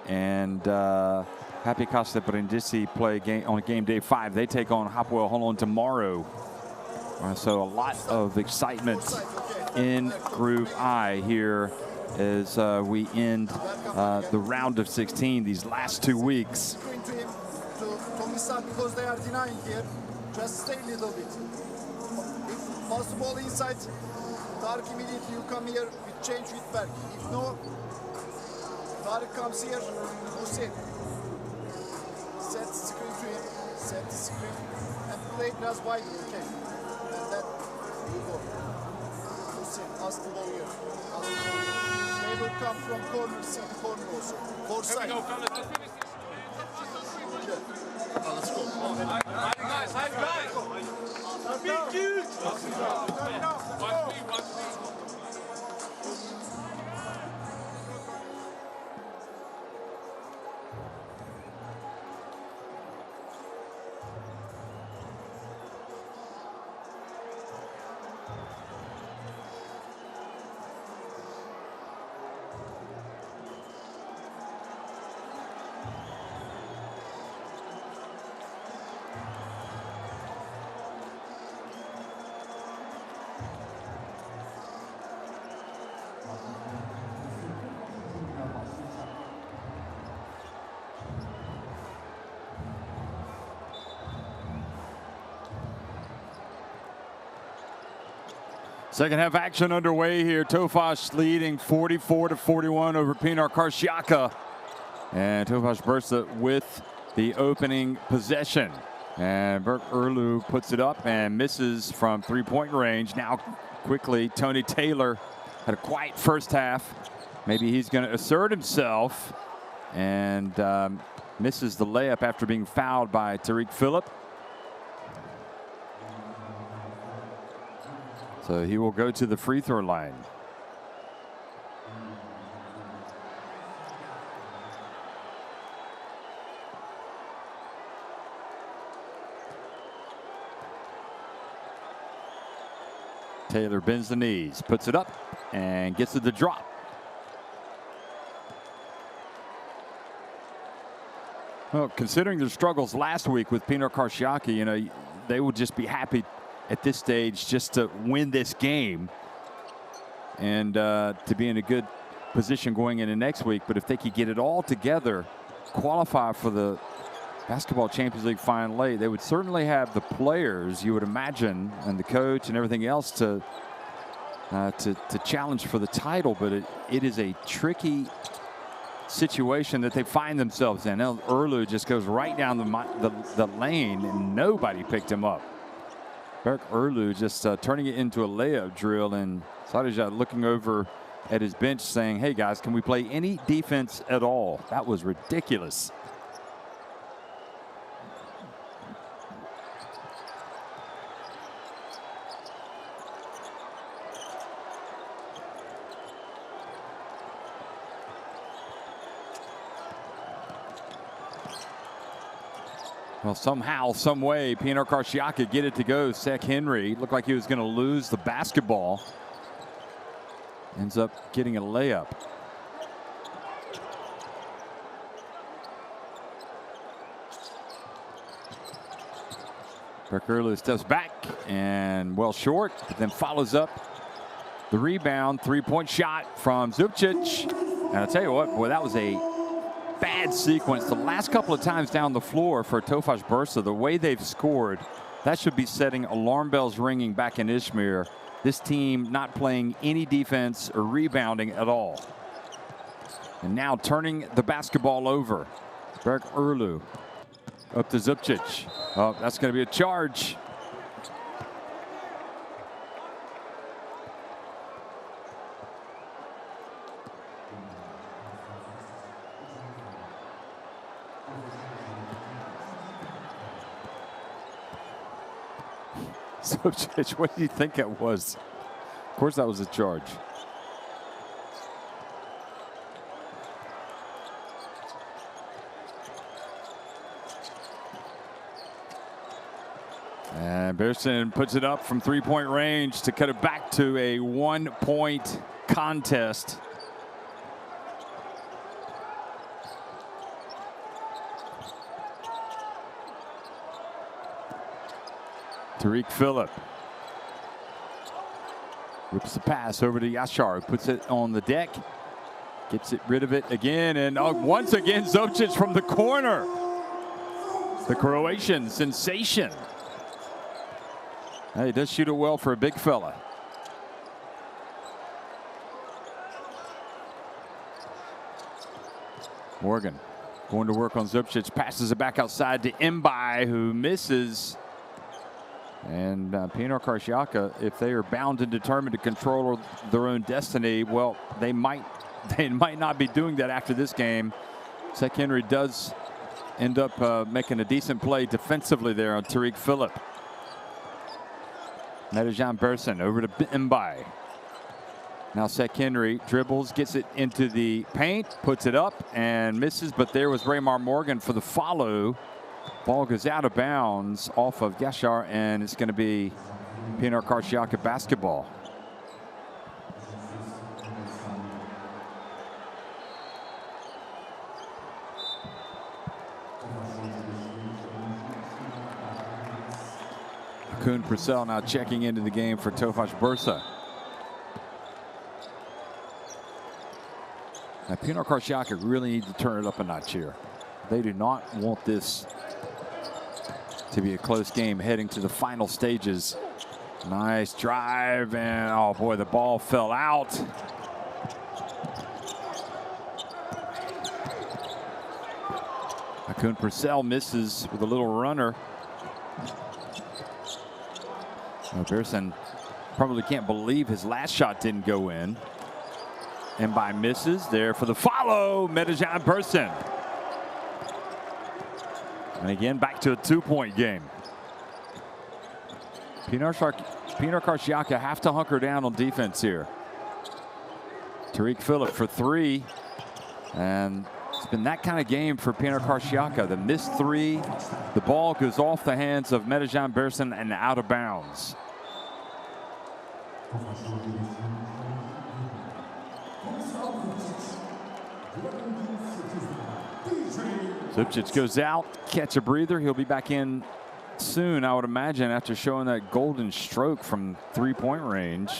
And FIBA Brindisi play on game day 5. They take on Hapoel Holon tomorrow. So a lot of excitement in Group I here as we end the round of 16 these last 2 weeks. Because they are denying here, just stay a little bit. If possible inside, Tarık immediately you come here, we change with Berk. If no, Tarık comes here, Hussein. Set the screen to him, set the screen, and play biraz wide, okay. And then you go. Hussein, ask the ball here. They will come from corner, see the corner also. For side. Let's go. Guys. Big dude. Second half action underway here. Tofas leading 44-41 over Pinar Karsiyaka. And Tofas Bursa with the opening possession. And Berk Erlu puts it up and misses from three-point range. Now quickly, Tony Taylor had a quiet first half. Maybe he's going to assert himself and misses the layup after being fouled by Tariq Phillip. So he will go to the free throw line. Taylor bends the knees, puts it up, and gets to the drop. Well, considering their struggles last week with Pinar Karsiyaka, you know, they would just be happy at this stage just to win this game and to be in a good position going into next week. But if they could get it all together, qualify for the Basketball Champions League final eight, they would certainly have the players, you would imagine, and the coach and everything else to challenge for the title. But it is a tricky situation that they find themselves in. Erlu just goes right down the lane and nobody picked him up. Berk Erlu just turning it into a layup drill, and Sadijat looking over at his bench saying, hey guys, can we play any defense at all? That was ridiculous. Well, somehow, some way, Pinar Karsiyaka get it to go. Sek Henry looked like he was going to lose the basketball. Ends up getting a layup. Berk Erlu steps back and well short, but then follows up the rebound. Three-point shot from Zubcic. And I'll tell you what, boy, that was a bad sequence the last couple of times down the floor for Tofas Bursa. The way they've scored, that should be setting alarm bells ringing back in Izmir. This team not playing any defense or rebounding at all. And now turning the basketball over. Berk Erlu up to Zubcic. Oh, that's going to be a charge. Zubcic, what do you think that was? Of course that was a charge. And Bursa puts it up from 3-point range to cut it back to a 1-point contest. Tariq Phillip whips the pass over to Yashar, who puts it on the deck, gets it rid of it again, and once again Zovcic from the corner. The Croatian sensation. He does shoot it well for a big fella. Morgan going to work on Zovcic, passes it back outside to Mbai, who misses. And Pinar Karsiyaka, if they are bound and determined to control their own destiny, well, they might not be doing that after this game. Sek Henry does end up making a decent play defensively there on Tariq Phillip. Medejan Bursa over to Mbai. Now Sek Henry dribbles, gets it into the paint, puts it up and misses, but there was Raymar Morgan for the follow. Ball goes out of bounds off of Yashar, and it's going to be Pinar Karsiyaka basketball. Akun Purcell now checking into the game for Tofas Bursa. Now Pinar Karsiyaka really need to turn it up a notch here. They do not want this to be a close game heading to the final stages. Nice drive, and oh boy, the ball fell out. Akun Purcell misses with a little runner. Pearson probably can't believe his last shot didn't go in. Mbai misses there for the follow. Medejan Bursa. And again, back to a 2-point game. Pinar Karsiyaka have to hunker down on defense here. Tariq Phillip for 3. And it's been that kind of game for Pinar Karsiyaka. The missed 3. The ball goes off the hands of Medejan Bursa and out of bounds. Zovcic goes out, catch a breather. He'll be back in soon, I would imagine, after showing that golden stroke from 3-point range.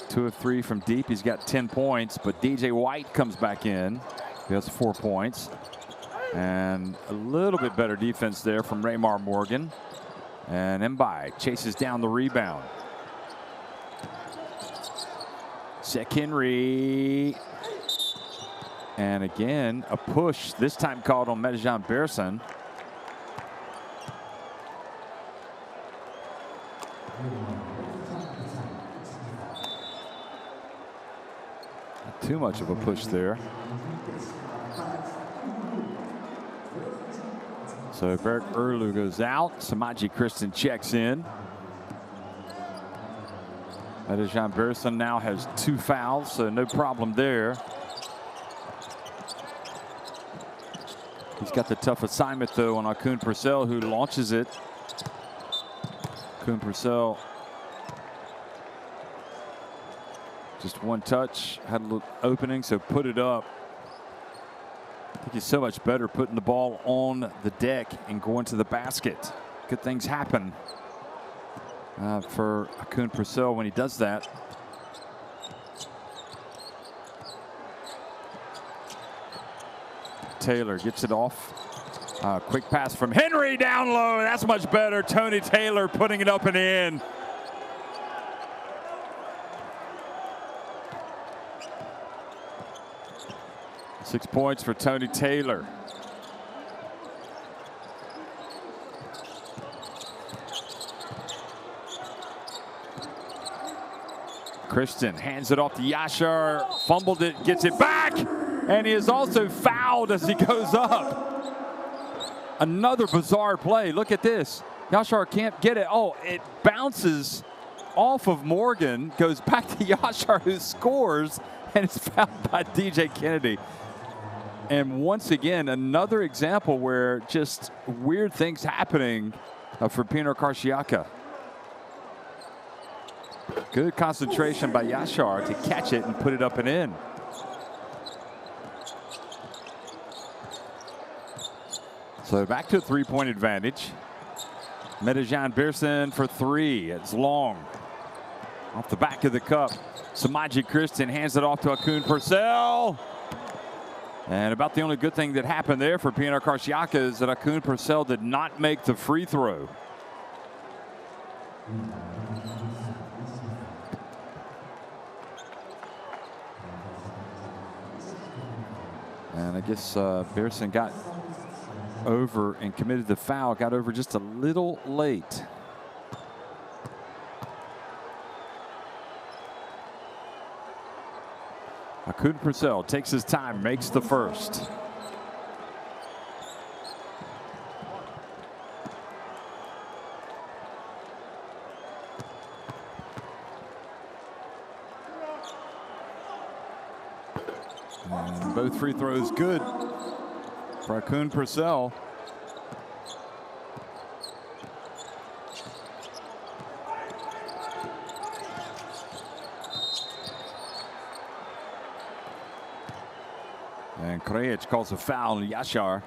2 of 3 from deep. He's got 10 points, but DJ White comes back in. He has 4 points. And a little bit better defense there from Raymar Morgan. And Mbai chases down the rebound. Sek Henry. And again, a push, this time called on Medejan Bursa. Not too much of a push there. So Berk Erlu goes out. Samaji Kristen checks in. Medejan Bursa now has 2 fouls, so no problem there. He's got the tough assignment, though, on Akun Purcell, who launches it. Akun Purcell, just one touch, had a little opening, so put it up. I think he's so much better putting the ball on the deck and going to the basket. Good things happen for Akun Purcell when he does that. Taylor gets it off. Quick pass from Henry down low. That's much better. Tony Taylor putting it up and in. Six points for Tony Taylor. Christian hands it off to Yashar, fumbled it, gets it back, and he is also fouled as he goes up. Another bizarre play. Look at this. Yashar can't get it. Oh, it bounces off of Morgan, goes back to Yashar, who scores, and is fouled by DJ Kennedy. And once again, another example where just weird things happening for Pinar Karsiyaka. Good concentration by Yashar to catch it and put it up and in. So back to a 3-point advantage. Medellin Pearson for 3. It's long. Off the back of the cup. Samaji Kristen hands it off to Akun Purcell. And about the only good thing that happened there for Pinar Karsiyaka is that Akun Purcell did not make the free throw. And I guess Pearson got over and committed the foul, got over just a little late. Akun Purcell takes his time, makes the first. And both free throws good for Akun Purcell. And Krajic calls a foul on Yashar.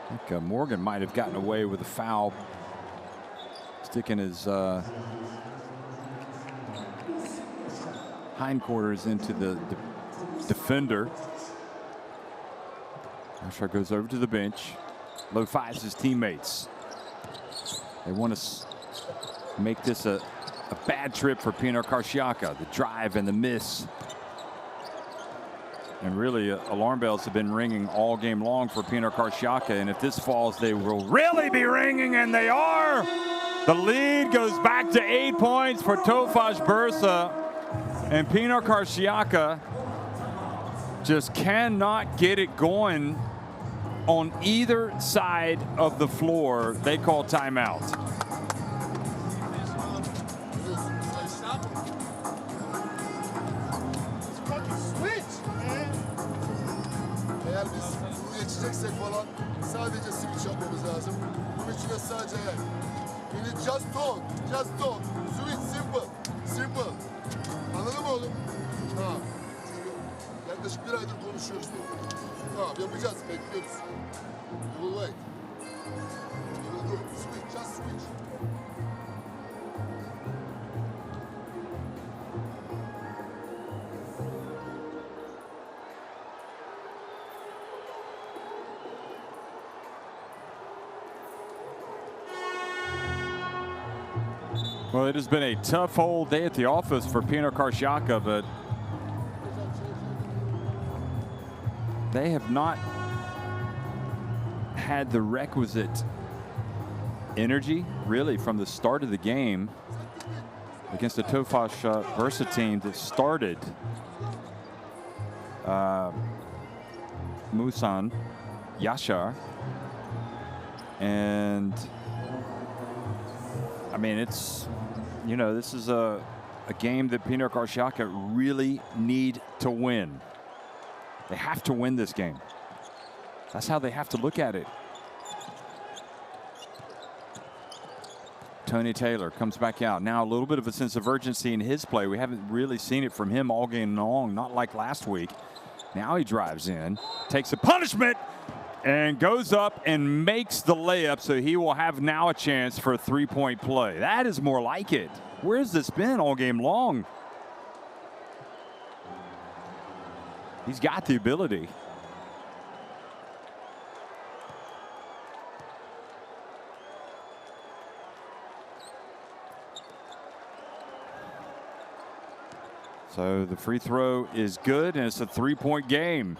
I think Morgan might have gotten away with a foul, sticking his hindquarters into the defender. Yashar goes over to the bench. Low fives his teammates. They want to make this a bad trip for Pinar Karsiyaka. The drive and the miss. And really, alarm bells have been ringing all game long for Pinar Karsiyaka. And if this falls, they will really be ringing, and they are. The lead goes back to 8 points for Tofas Bursa. And Pinar Karsiyaka just cannot get it going on either side of the floor. They call timeout. Geçeceksek falan sadece switch yapmamız lazım. Bunun için de sadece we need just talk, switch, simple. Anladın mı oğlum? Tamam. Çünkü yaklaşık 1 aydır konuşuyoruz böyle. Tamam, yapacağız, bekliyoruz. We will wait. We will do it. Switch, just switch. Well, it has been a tough whole day at the office for Pinar Karsiyaka, but they have not had the requisite energy, really, from the start of the game against the Tofas Bursa team that started Musan, Yashar, and I mean, it's, you know, this is a game that Pinar Karsiyaka really need to win. They have to win this game. That's how they have to look at it. Tony Taylor comes back out. Now a little bit of a sense of urgency in his play. We haven't really seen it from him all game long, not like last week. Now he drives in, takes a punishment, and goes up and makes the layup, so he will have now a chance for a 3-point play. That is more like it. Where's this been all game long? He's got the ability. So the free throw is good, and it's a 3-point game.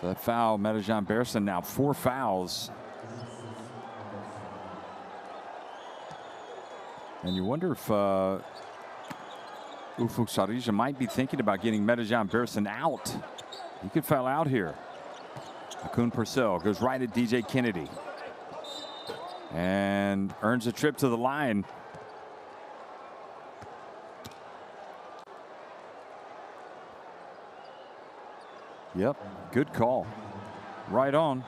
That foul, Medellin Pearson now 4 fouls. And you wonder if Ufuk Sarija might be thinking about getting Medellin Pearson out. He could foul out here. Akun Purcell goes right at DJ Kennedy and earns a trip to the line. Yep, good call. Right on.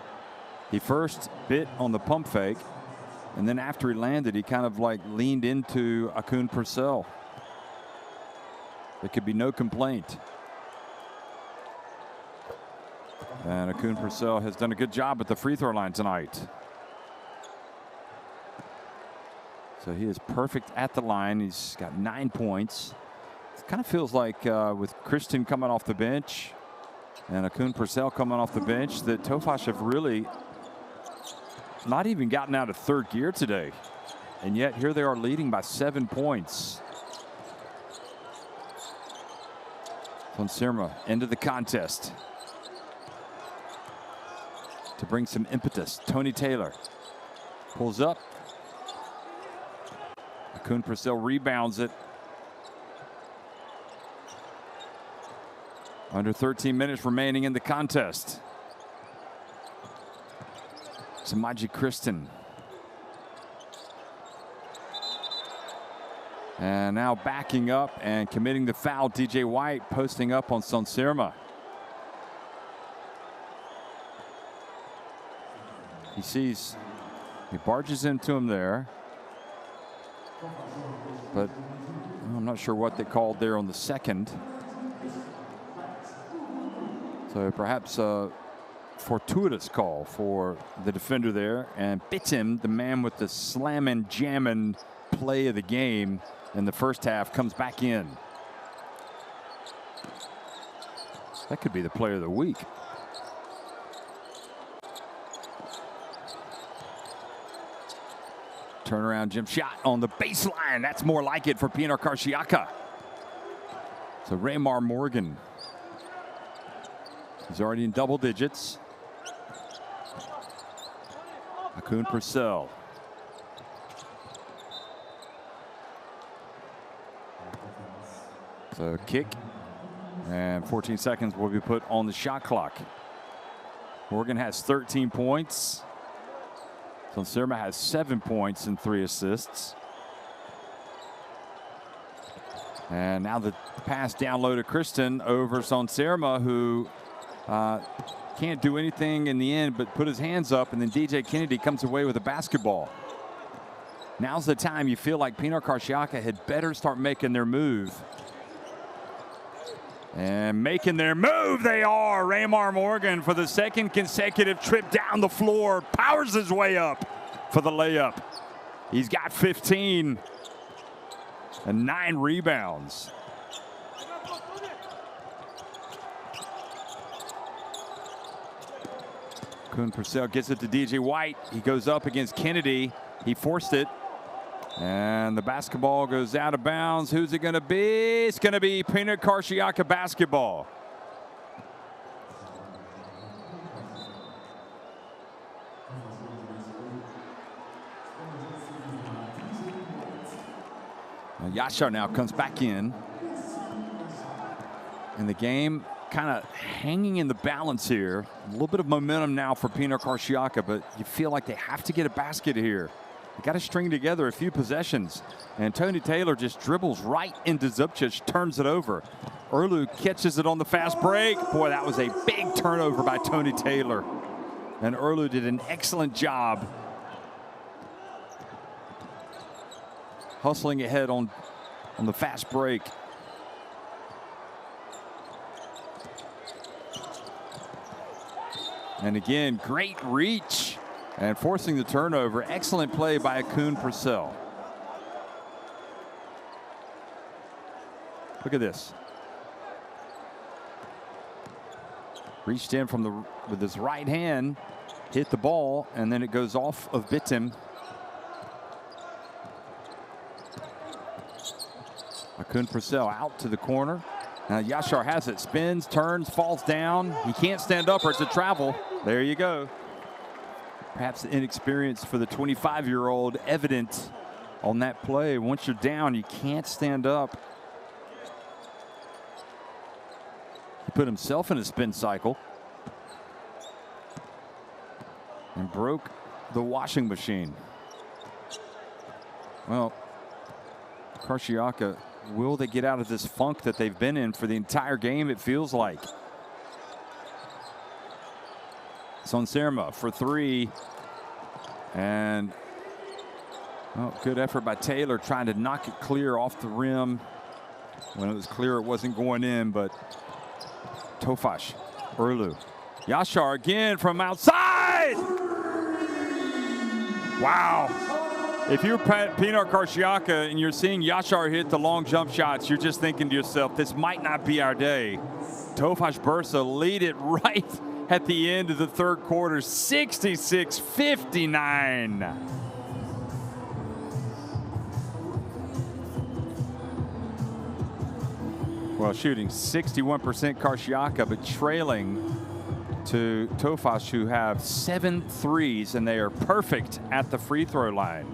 He first bit on the pump fake, and then after he landed, he kind of like leaned into Akun Purcell. There could be no complaint. And Akun Purcell has done a good job at the free throw line tonight. So he is perfect at the line. He's got 9 points. It kind of feels like with Christian coming off the bench and Akun Purcell coming off the bench that Tofas have really not even gotten out of third gear today. And yet here they are leading by 7 points. Tonsirma into the contest to bring some impetus. Tony Taylor pulls up. Akun Purcell rebounds it. Under 13 minutes remaining in the contest. Samaji Kristen. And now backing up and committing the foul, DJ White posting up on Tonsirma. He barges into him there. But I'm not sure what they called there on the second. So perhaps a fortuitous call for the defender there. And Bitim, the man with the slamming, jamming play of the game in the first half, comes back in. That could be the player of the week. Turnaround jump shot on the baseline. That's more like it for Pinar Karsiyaka. So Raymar Morgan. He's already in double digits. Akun Purcell. So kick. And 14 seconds will be put on the shot clock. Morgan has 13 points. Tonsirma has 7 points and 3 assists. And now the pass down low to Kristen over Tonsirma, who can't do anything in the end but put his hands up, and then DJ Kennedy comes away with a basketball. Now's the time you feel like Pinar Karsiyaka had better start making their move. And making their move they are. Raymar Morgan for the second consecutive trip down the floor. Powers his way up for the layup. He's got 15 and 9 rebounds. Akun Purcell gets it to DJ White. He goes up against Kennedy. He forced it. And the basketball goes out of bounds. Who's it going to be? It's going to be Pinar Karsiyaka basketball. Now Yashar now comes back in. And the game kind of hanging in the balance here. A little bit of momentum now for Pinar Karsiyaka, but you feel like they have to get a basket here. They got to string together a few possessions. And Tony Taylor just dribbles right into Zupcic, turns it over. Erlu catches it on the fast break. Boy, that was a big turnover by Tony Taylor. And Erlu did an excellent job hustling ahead on the fast break. And again, great reach. And forcing the turnover. Excellent play by Akun Purcell. Look at this. Reached in from with his right hand, hit the ball, and then it goes off of Bitim. Akun Purcell out to the corner. Now Yashar has it, spins, turns, falls down. He can't stand up or it's a travel. There you go. Perhaps the inexperience for the 25-year-old evident on that play. Once you're down, you can't stand up. He put himself in a spin cycle. and broke the washing machine. Well, Karsiyaka, will they get out of this funk that they've been in for the entire game, it feels like? Sonserma for three. And good effort by Taylor trying to knock it clear off the rim. When it was clear it wasn't going in, but Tofas, Bursa, Yashar again from outside. Wow. If you're Pinar Karsiyaka and you're seeing Yashar hit the long jump shots, you're just thinking to yourself, this might not be our day. Tofas Bursa lead it right at the end of the third quarter, 66-59. Well, shooting 61% Karsiyaka, but trailing to Tofas, who have 7 threes, and they are perfect at the free throw line.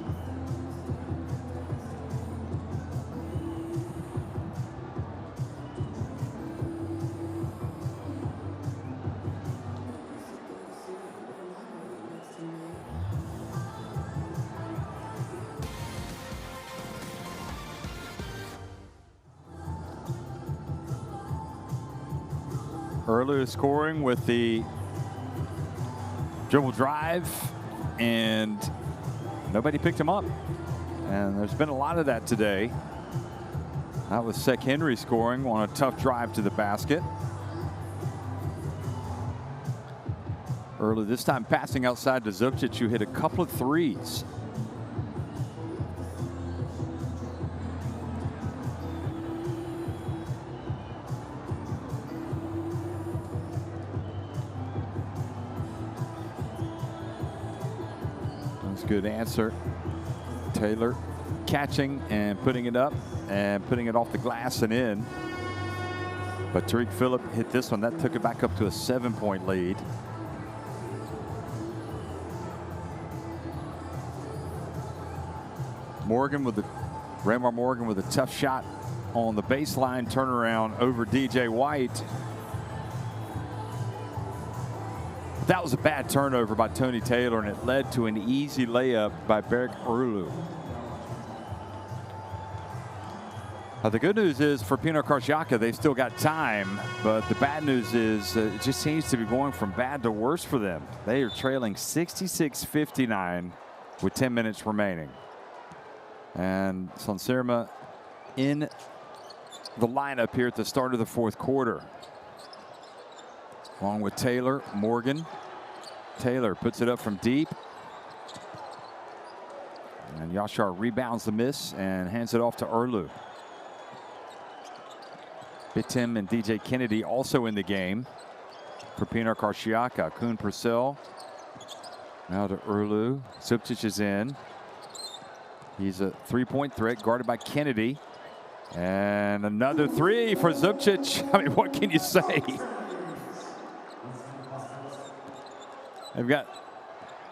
Bursa scoring with the dribble drive, and nobody picked him up. And there's been a lot of that today. That was Sek Henry scoring on a tough drive to the basket. Bursa this time passing outside to Zubcic, who hit a couple of threes. Good answer. Taylor catching and putting it up and putting it off the glass and in. But Tariq Phillip hit this one. That took it back up to a 7-point lead. Raymar Morgan with a tough shot on the baseline turnaround over DJ White. That was a bad turnover by Tony Taylor, and it led to an easy layup by Bursa. The good news is for Pinar Karsiyaka, they've still got time, but the bad news is it just seems to be going from bad to worse for them. They are trailing 66-59 with 10 minutes remaining. And Sonserma in the lineup here at the start of the fourth quarter. Along with Taylor, Morgan. Taylor puts it up from deep. And Yashar rebounds the miss and hands it off to Bursa. Bitim and DJ Kennedy also in the game for Pinar Karsiyaka. Koen Purcell now to Bursa. Zubcic is in. He's a three-point threat guarded by Kennedy. And another three for Zubcic. I mean, what can you say?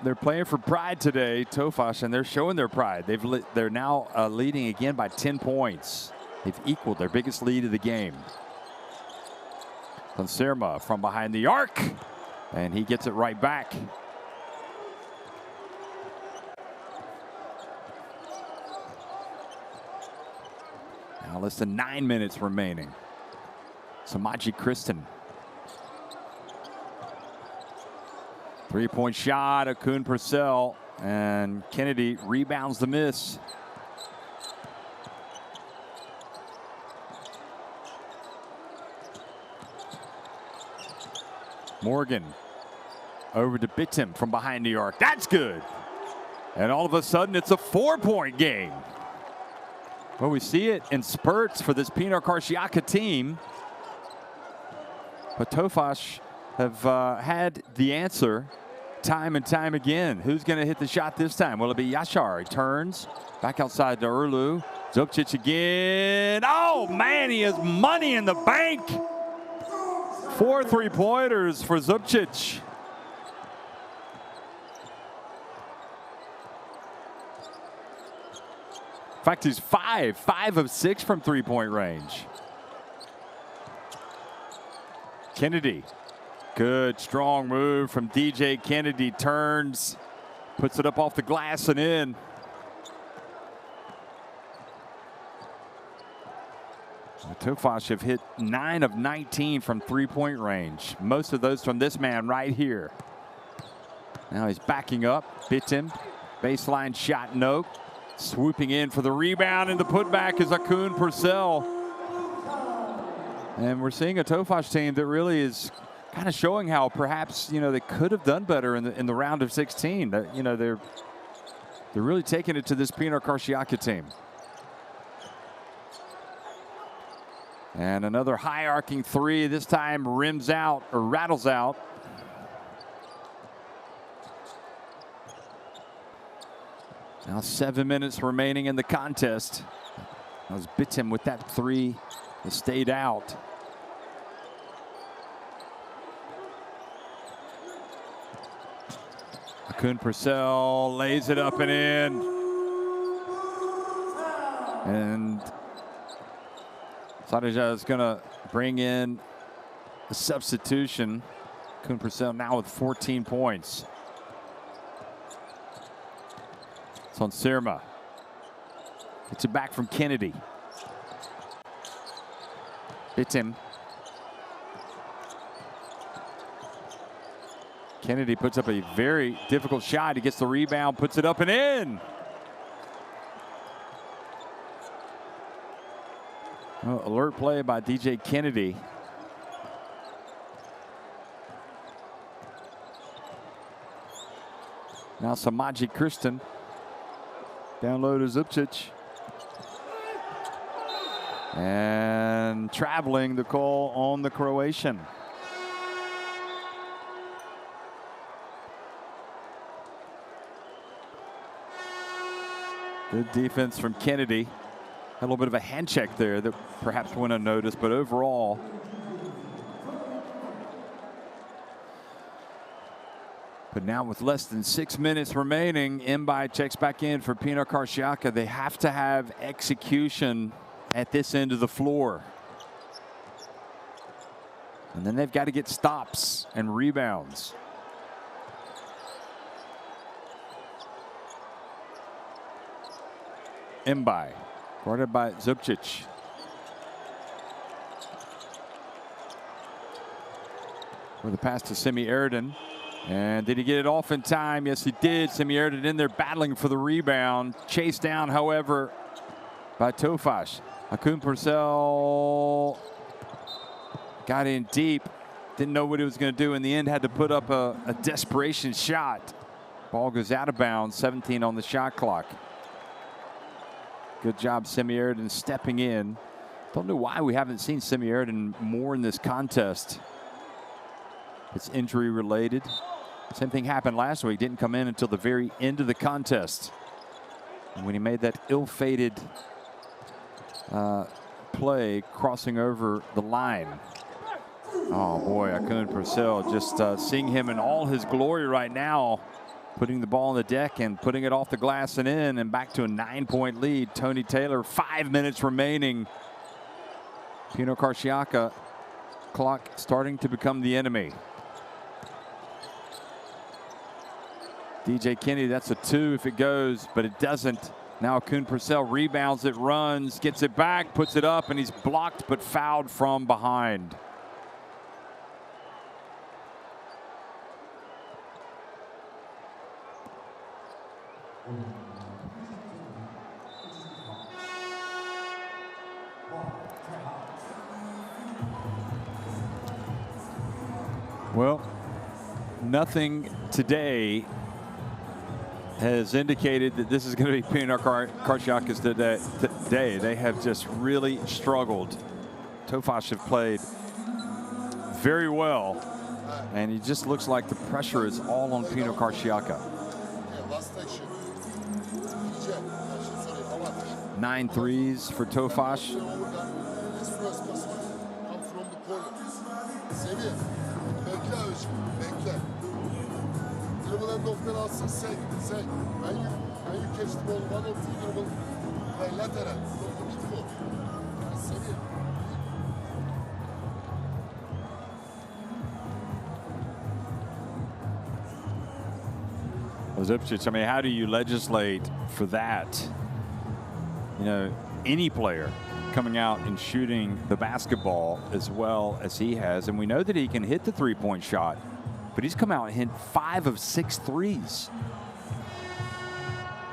They're playing for pride today, Tofas, and they're showing their pride. They're now leading again by 10 points. They've equaled their biggest lead of the game. Sonserma from behind the arc, and he gets it right back. Now less than 9 minutes remaining. Samaji Kristen. Three-point shot of Koen Purcell, and Kennedy rebounds the miss. Morgan over to Bitim from behind the arc. That's good. And all of a sudden, it's a 4-point game. Well, we see it in spurts for this Pinar Karsiyaka team. But Tofas have had the answer time and time again. Who's going to hit the shot this time? Will it be Yashar? He turns back outside to Bursa. Zubcic again. Oh, man, he has money in the bank. 4 3-pointers for Zubcic. In fact, he's 5 of 6 from three-point range. Kennedy Good, strong move from DJ Kennedy. Turns, puts it up off the glass and in. The Tofas have hit 9 of 19 from three-point range. Most of those from this man right here. Now he's backing up. Bitim, baseline shot, no. Swooping in for the rebound, and the putback is Akun Purcell. And we're seeing a Tofas team that really is kind of showing how perhaps, you know, they could have done better in the round of 16. You know, they're really taking it to this Pinar Karsiyaka team. And another high arcing three, this time rims out or rattles out. Now 7 minutes remaining in the contest. That was Bitim with that three that stayed out. Akun Purcell lays it up and in. And Sadeja is going to bring in a substitution. Akun Purcell now with 14 points. It's on Sirma. Gets it back from Kennedy. Bitim. Kennedy puts up a very difficult shot. He gets the rebound, puts it up and in. Oh, alert play by DJ Kennedy. Now Samaji Kristen. Down low to Zupcic. And traveling the call on the Croatian. Good defense from Kennedy. Had a little bit of a hand check there that perhaps went unnoticed, but overall, but now with less than 6 minutes remaining, Mbai checks back in for Pinar Karsiyaka. They have to have execution at this end of the floor. And then they've got to get stops and rebounds. Mbai, guarded by Zupcic. With a pass to Semi Erden. And did he get it off in time? Yes, he did. Semi Erden in there battling for the rebound. Chased down, however, by Tofas. Akun Purcell got in deep. Didn't know what he was going to do. In the end, had to put up a desperation shot. Ball goes out of bounds, 17 on the shot clock. Good job, Semi Erden stepping in. Don't know why we haven't seen Semi Erden more in this contest. It's injury related. Same thing happened last week. Didn't come in until the very end of the contest. And when he made that ill-fated play crossing over the line. Oh boy, Akun Purcell, just seeing him in all his glory right now. Putting the ball on the deck and putting it off the glass and in, and back to a 9-point lead. Tony Taylor, 5 minutes remaining. Pinar Karsiyaka, clock starting to become the enemy. DJ Kennedy, that's a 2 if it goes, but it doesn't. Now Akun Purcell rebounds it, runs, gets it back, puts it up, and he's blocked but fouled from behind. Well, nothing today has indicated that this is going to be Pinar Karsiyaka's today. They have just really struggled. Tofas have played very well, and it just looks like the pressure is all on Pinar Karsiyaka. 9 threes for Tofas. Zipcic, I mean, how do you legislate for that? You know, any player coming out and shooting the basketball as well as he has. And we know that he can hit the three-point shot, but he's come out and hit 5 of 6 threes.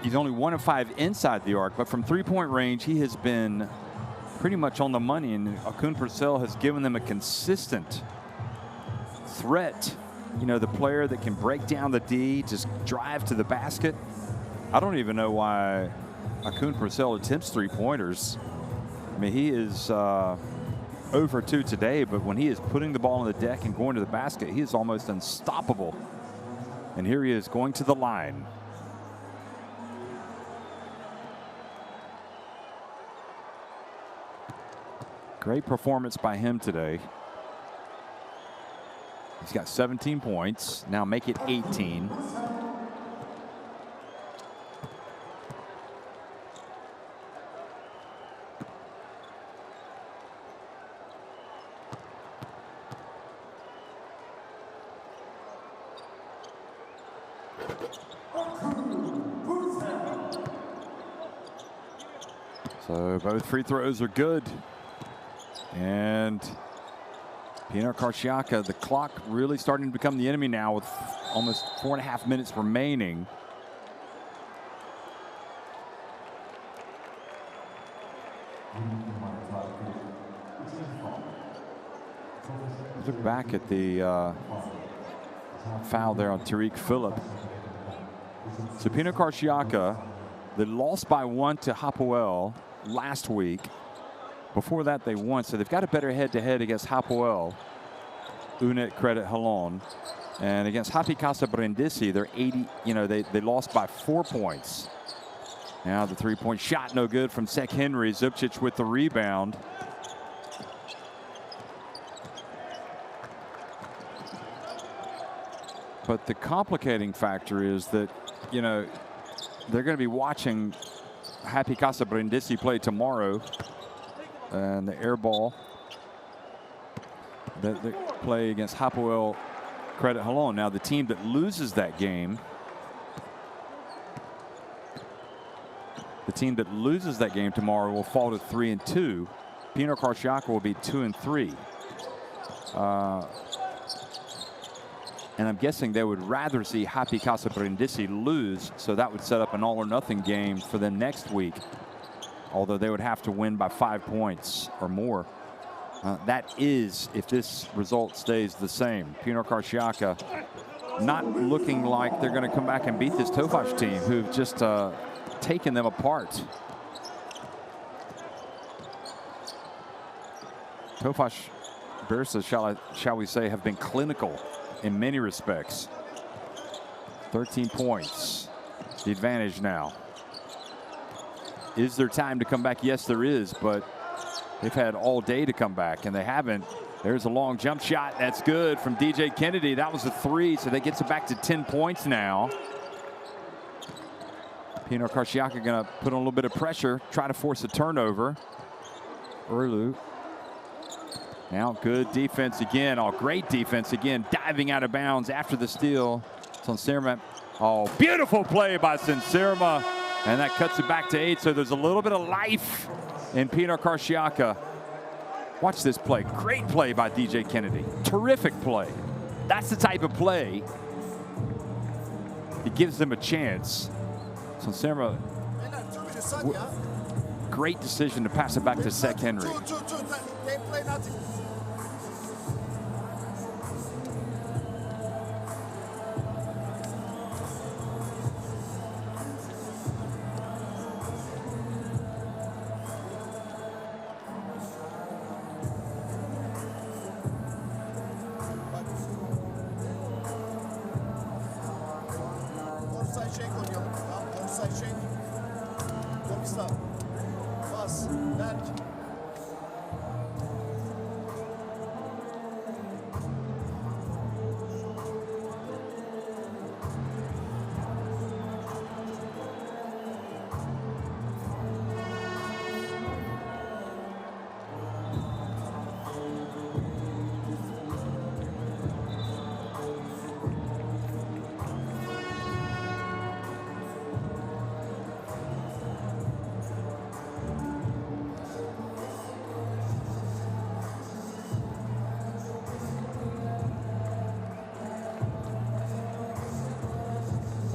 He's only 1 of 5 inside the arc, but from three-point range, he has been pretty much on the money. And Akun Purcell has given them a consistent threat. You know, the player that can break down the D, just drive to the basket. I don't even know why Akun Purcell attempts three-pointers. I mean, he is 0 for 2 today, but when he is putting the ball on the deck and going to the basket, he is almost unstoppable. And here he is going to the line. Great performance by him today. He's got 17 points. Now make it 18. So both free throws are good. And Pinar Karsiyaka, the clock really starting to become the enemy now with almost 4.5 minutes remaining. Look back at the foul there on Tariq Phillip. So Pinar Karsiyaka, they lost by 1 to Hapoel last week. Before that, they won, so they've got a better head-to-head against Hapoel, Unet Credit Halon, and against Happy Casa Brindisi, they're 80. You know, they lost by 4 points. Now the three-point shot, no good from Sek Henry. Zipcic with the rebound. But the complicating factor is that, you know, they're going to be watching Happy Casa Brindisi play tomorrow. And the air ball that they play against Hapoel Credit Halon. Now the team that loses that game, tomorrow will fall to 3-2. Pinar Karsiyaka will be 2-3. And I'm guessing they would rather see Happy Casa Brindisi lose, so that would set up an all-or-nothing game for them next week. Although they would have to win by 5 points or more. That is, if this result stays the same. Pinar Karsiyaka not looking like they're going to come back and beat this Tofas team, who've just taken them apart. Tofas Bursa, shall we say, have been clinical in many respects. 13 points. The advantage now. Is there time to come back? Yes, there is, but they've had all day to come back, and they haven't. There's a long jump shot. That's good from DJ Kennedy. That was a 3, so that gets it back to 10 points now. Pinar Karsiyaka going to put on a little bit of pressure, try to force a turnover. Urlu. Now good defense again. Oh, great defense again. Diving out of bounds after the steal. Sonsirma. Oh, beautiful play by Sonsirma. And that cuts it back to 8, so there's a little bit of life in Pinar Karsiyaka. Watch this play. Great play by DJ Kennedy. Terrific play. That's the type of play that gives them a chance. So Sonsirma, great decision to pass it back to Sek Henry.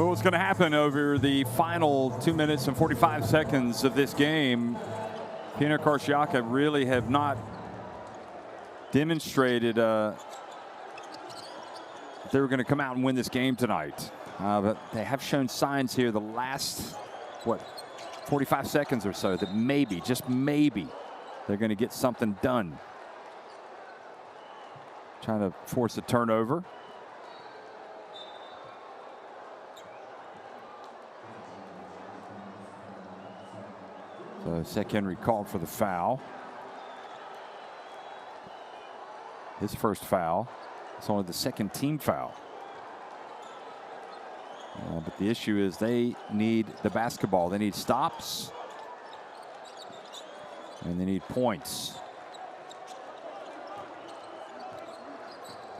Well, what's going to happen over the final 2 minutes and 45 seconds of this game? Pinar Karsiyaka really have not demonstrated they were going to come out and win this game tonight. But they have shown signs here the last, 45 seconds or so that maybe, just maybe, they're going to get something done. Trying to force a turnover. So Sek Henry called for the foul. His first foul. It's only the second team foul. But the issue is they need the basketball. They need stops. And they need points.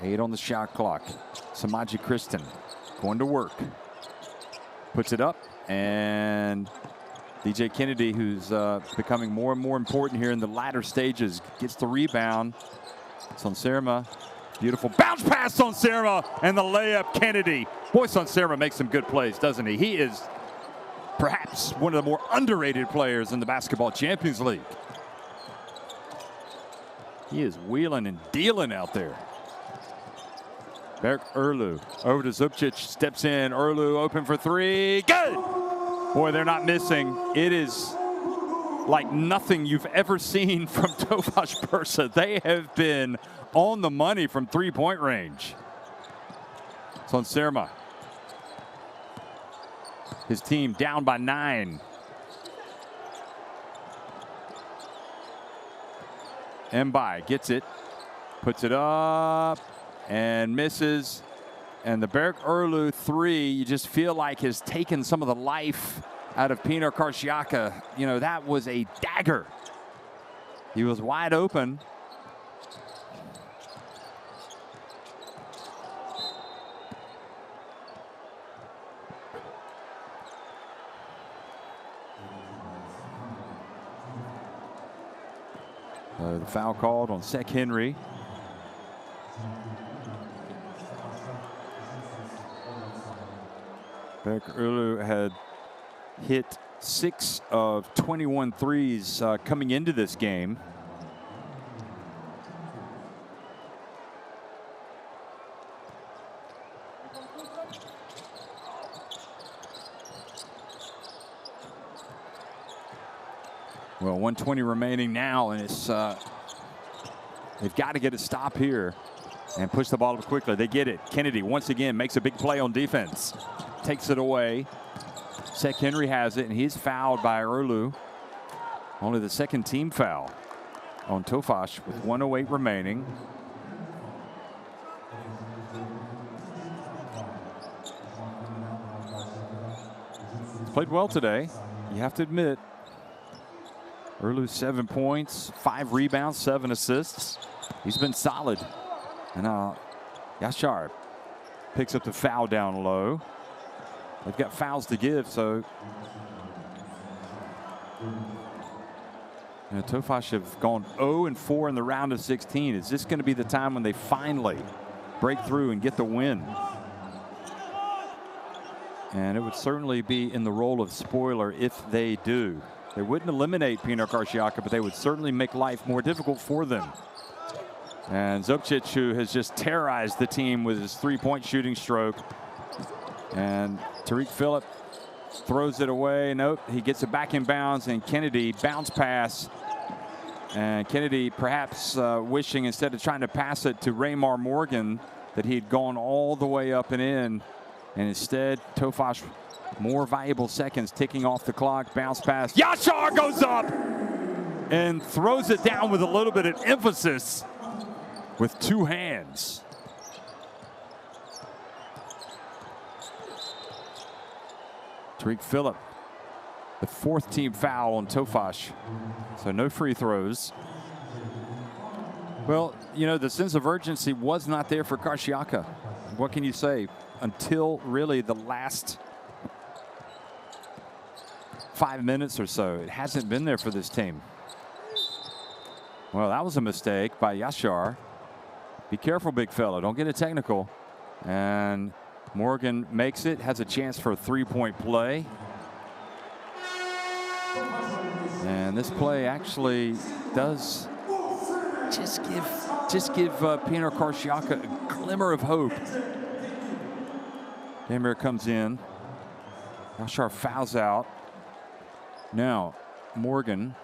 8 on the shot clock. Samaji Kristen going to work. Puts it up, and DJ Kennedy, who's becoming more and more important here in the latter stages, gets the rebound. Sonserma, beautiful bounce pass Sonserma, and the layup Kennedy. Boy, Sonserma makes some good plays, doesn't he? He is perhaps one of the more underrated players in the Basketball Champions League. He is wheeling and dealing out there. Berk Erlu over to Zubcic, steps in. Erlu open for three. Good! Boy, they're not missing. It is like nothing you've ever seen from Tofas Bursa. They have been on the money from three-point range. Sonserma. His team down by 9. Mbai gets it, puts it up, and misses. And the Berk Erlu three, you just feel like has taken some of the life out of Pinar Karsiyaka. You know, that was a dagger. He was wide open. The foul called on Sek Henry. Berk Erlu had hit 6 of 21 threes coming into this game. Well, 1:20 remaining now, and it's they've got to get a stop here and push the ball up quickly. They get it. Kennedy once again makes a big play on defense. Takes it away. Sek Henry has it, and he's fouled by Erlu. Only the second team foul on Tofas with 1:08 remaining. He's played well today, you have to admit. Erlu 7 points, 5 rebounds, 7 assists. He's been solid. And Yashar picks up the foul down low. They've got fouls to give, so Tofas have gone 0-4 in the round of 16. Is this going to be the time when they finally break through and get the win? And it would certainly be in the role of spoiler if they do. They wouldn't eliminate Pinar Karsiyaka, but they would certainly make life more difficult for them. And Zubcic, who has just terrorized the team with his three-point shooting stroke. And Tariq Phillip throws it away. Nope, he gets it back in bounds, and Kennedy bounce pass. And Kennedy perhaps wishing, instead of trying to pass it to Raymar Morgan, that he had gone all the way up and in. And instead, Tofas, more valuable seconds ticking off the clock. Bounce pass. Yashar goes up and throws it down with a little bit of emphasis with 2 hands. Tariq Phillip, the 4th team foul on Tofas. So no free throws. Well, you know, the sense of urgency was not there for Karsiyaka. What can you say? Until really the last 5 minutes or so, it hasn't been there for this team. Well, that was a mistake by Yashar. Be careful, big fella. Don't get it technical. And Morgan makes it, has a chance for a three-point play. And this play actually does just give Pinar Karsiyaka a glimmer of hope. Gameday comes in. Alshar fouls out. Now, Morgan,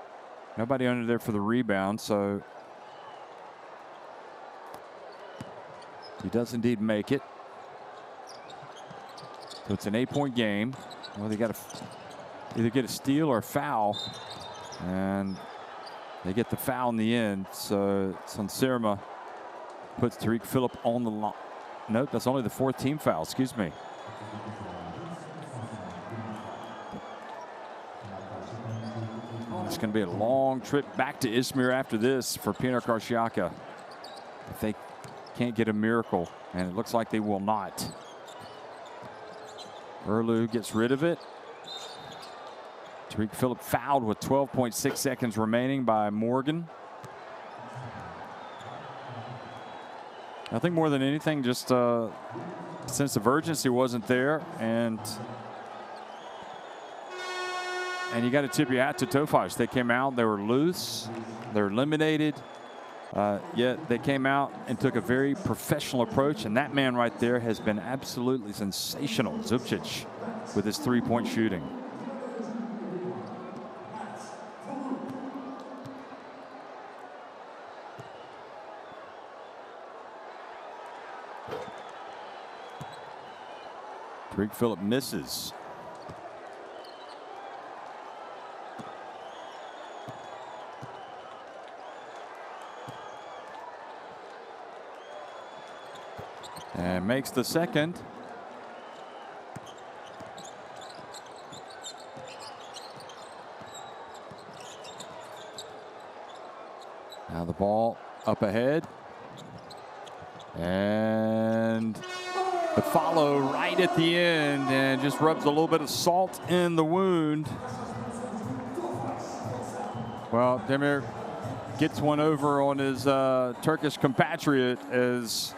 nobody under there for the rebound, so he does indeed make it. So it's an 8-point game. Well, they got to either get a steal or a foul, and they get the foul in the end. So Sanserma puts Tariq Phillip on the line. Nope, that's only the 4th team foul. Excuse me. It's going to be a long trip back to Izmir after this for Pinar Karsiyaka. If they can't get a miracle, and it looks like they will not. Erlu gets rid of it. Tariq Phillip fouled with 12.6 seconds remaining by Morgan. I think more than anything, just sense of urgency wasn't there, and you got to tip your hat to Tofas. They came out, they were loose, they were eliminated, yet they came out and took a very professional approach, and that man right there has been absolutely sensational, Zubcic, with his three-point shooting. Tariq Phillip misses. And makes the second. Now the ball up ahead. And the follow right at the end, and just rubs a little bit of salt in the wound. Well, Demir gets one over on his Turkish compatriot as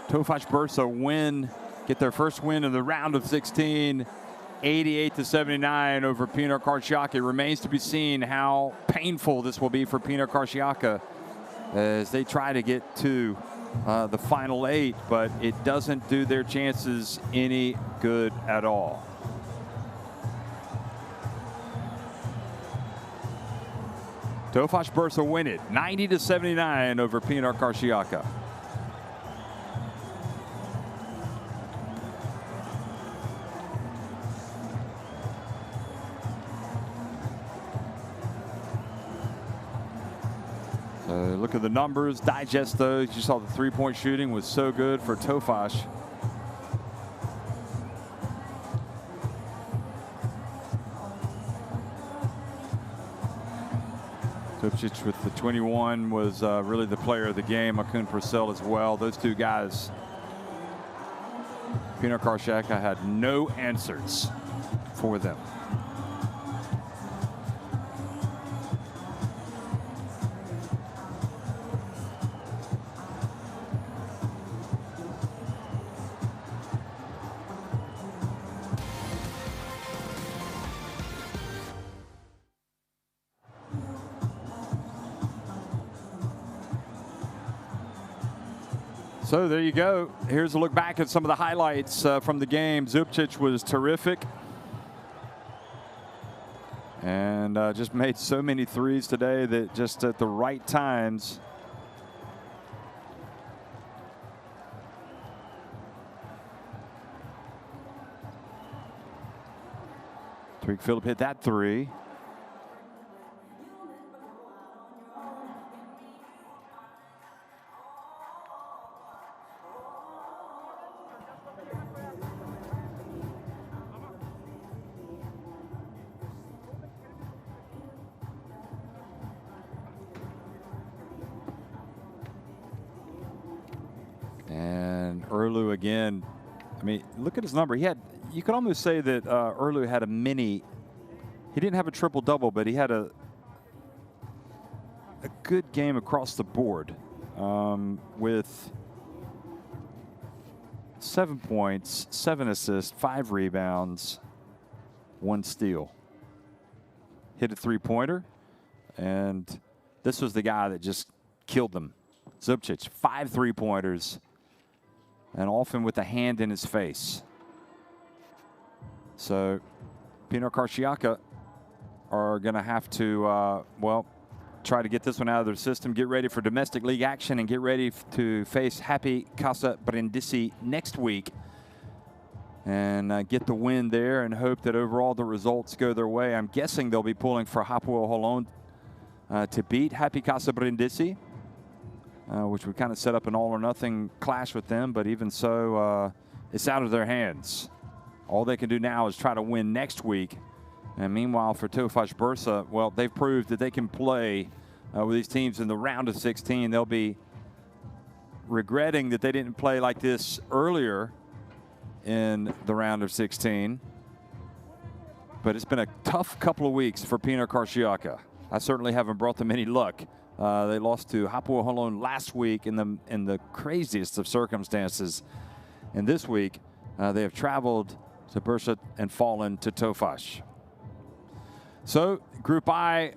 Tofas Bursa get their first win in the round of 16, 88-79 over Pinar Karsiyaka. It remains to be seen how painful this will be for Pinar Karsiyaka as they try to get to the final 8, but it doesn't do their chances any good at all. Tofas Bursa win it 90-79 over Pinar Karsiyaka. Look at the numbers, digest those. You saw the three-point shooting was so good for Tofas. Zubcic with the 21 was really the player of the game. Akun Purcell as well. Those two guys. Pinar Karsiyaka had no answers for them. So there you go. Here's a look back at some of the highlights from the game. Zubcic was terrific. And just made so many threes today that just at the right times. Tariq Phillip hit that three. Erlu again. I mean, look at his number. He had, you could almost say that Erlu had a mini, he didn't have a triple-double, but he had a good game across the board with 7 points, 7 assists, 5 rebounds, 1 steal. Hit a three-pointer, and this was the guy that just killed them. Zubcic, 5 three-pointers, and often with a hand in his face. So Pinar Karsiyaka are going to have to, well, try to get this one out of their system, get ready for domestic league action, and get ready to face Happy Casa Brindisi next week. And get the win there and hope that overall the results go their way. I'm guessing they'll be pulling for Hapoel Holon to beat Happy Casa Brindisi, which would kind of set up an all-or-nothing clash with them. But even so, it's out of their hands. All they can do now is try to win next week. And meanwhile, for Tofas Bursa, well, they've proved that they can play with these teams in the round of 16. They'll be regretting that they didn't play like this earlier in the round of 16. But it's been a tough couple of weeks for Pinar Karsiyaka. I certainly haven't brought them any luck. They lost to Hapoel Holon last week in the craziest of circumstances. And this week, they have traveled to Bursa and fallen to Tofas. So, Group I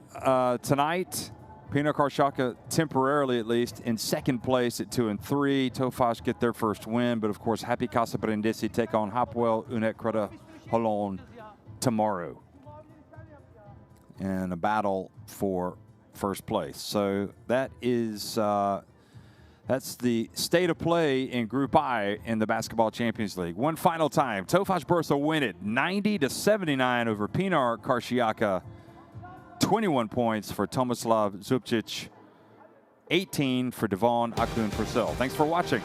tonight, Pinar Karsiyaka temporarily at least in second place at 2-3. Tofas get their first win, but of course Happy Casa Brindisi take on Hapoel Unekreda Holon tomorrow in a battle for first place. So that is that's the state of play in Group I in the Basketball Champions League. One final time, Tofas Bursa win it 90-79 over Pinar Karsiyaka. 21 points for Tomislav Zubcic, 18 for Devon Akdun Purcell. Thanks for watching.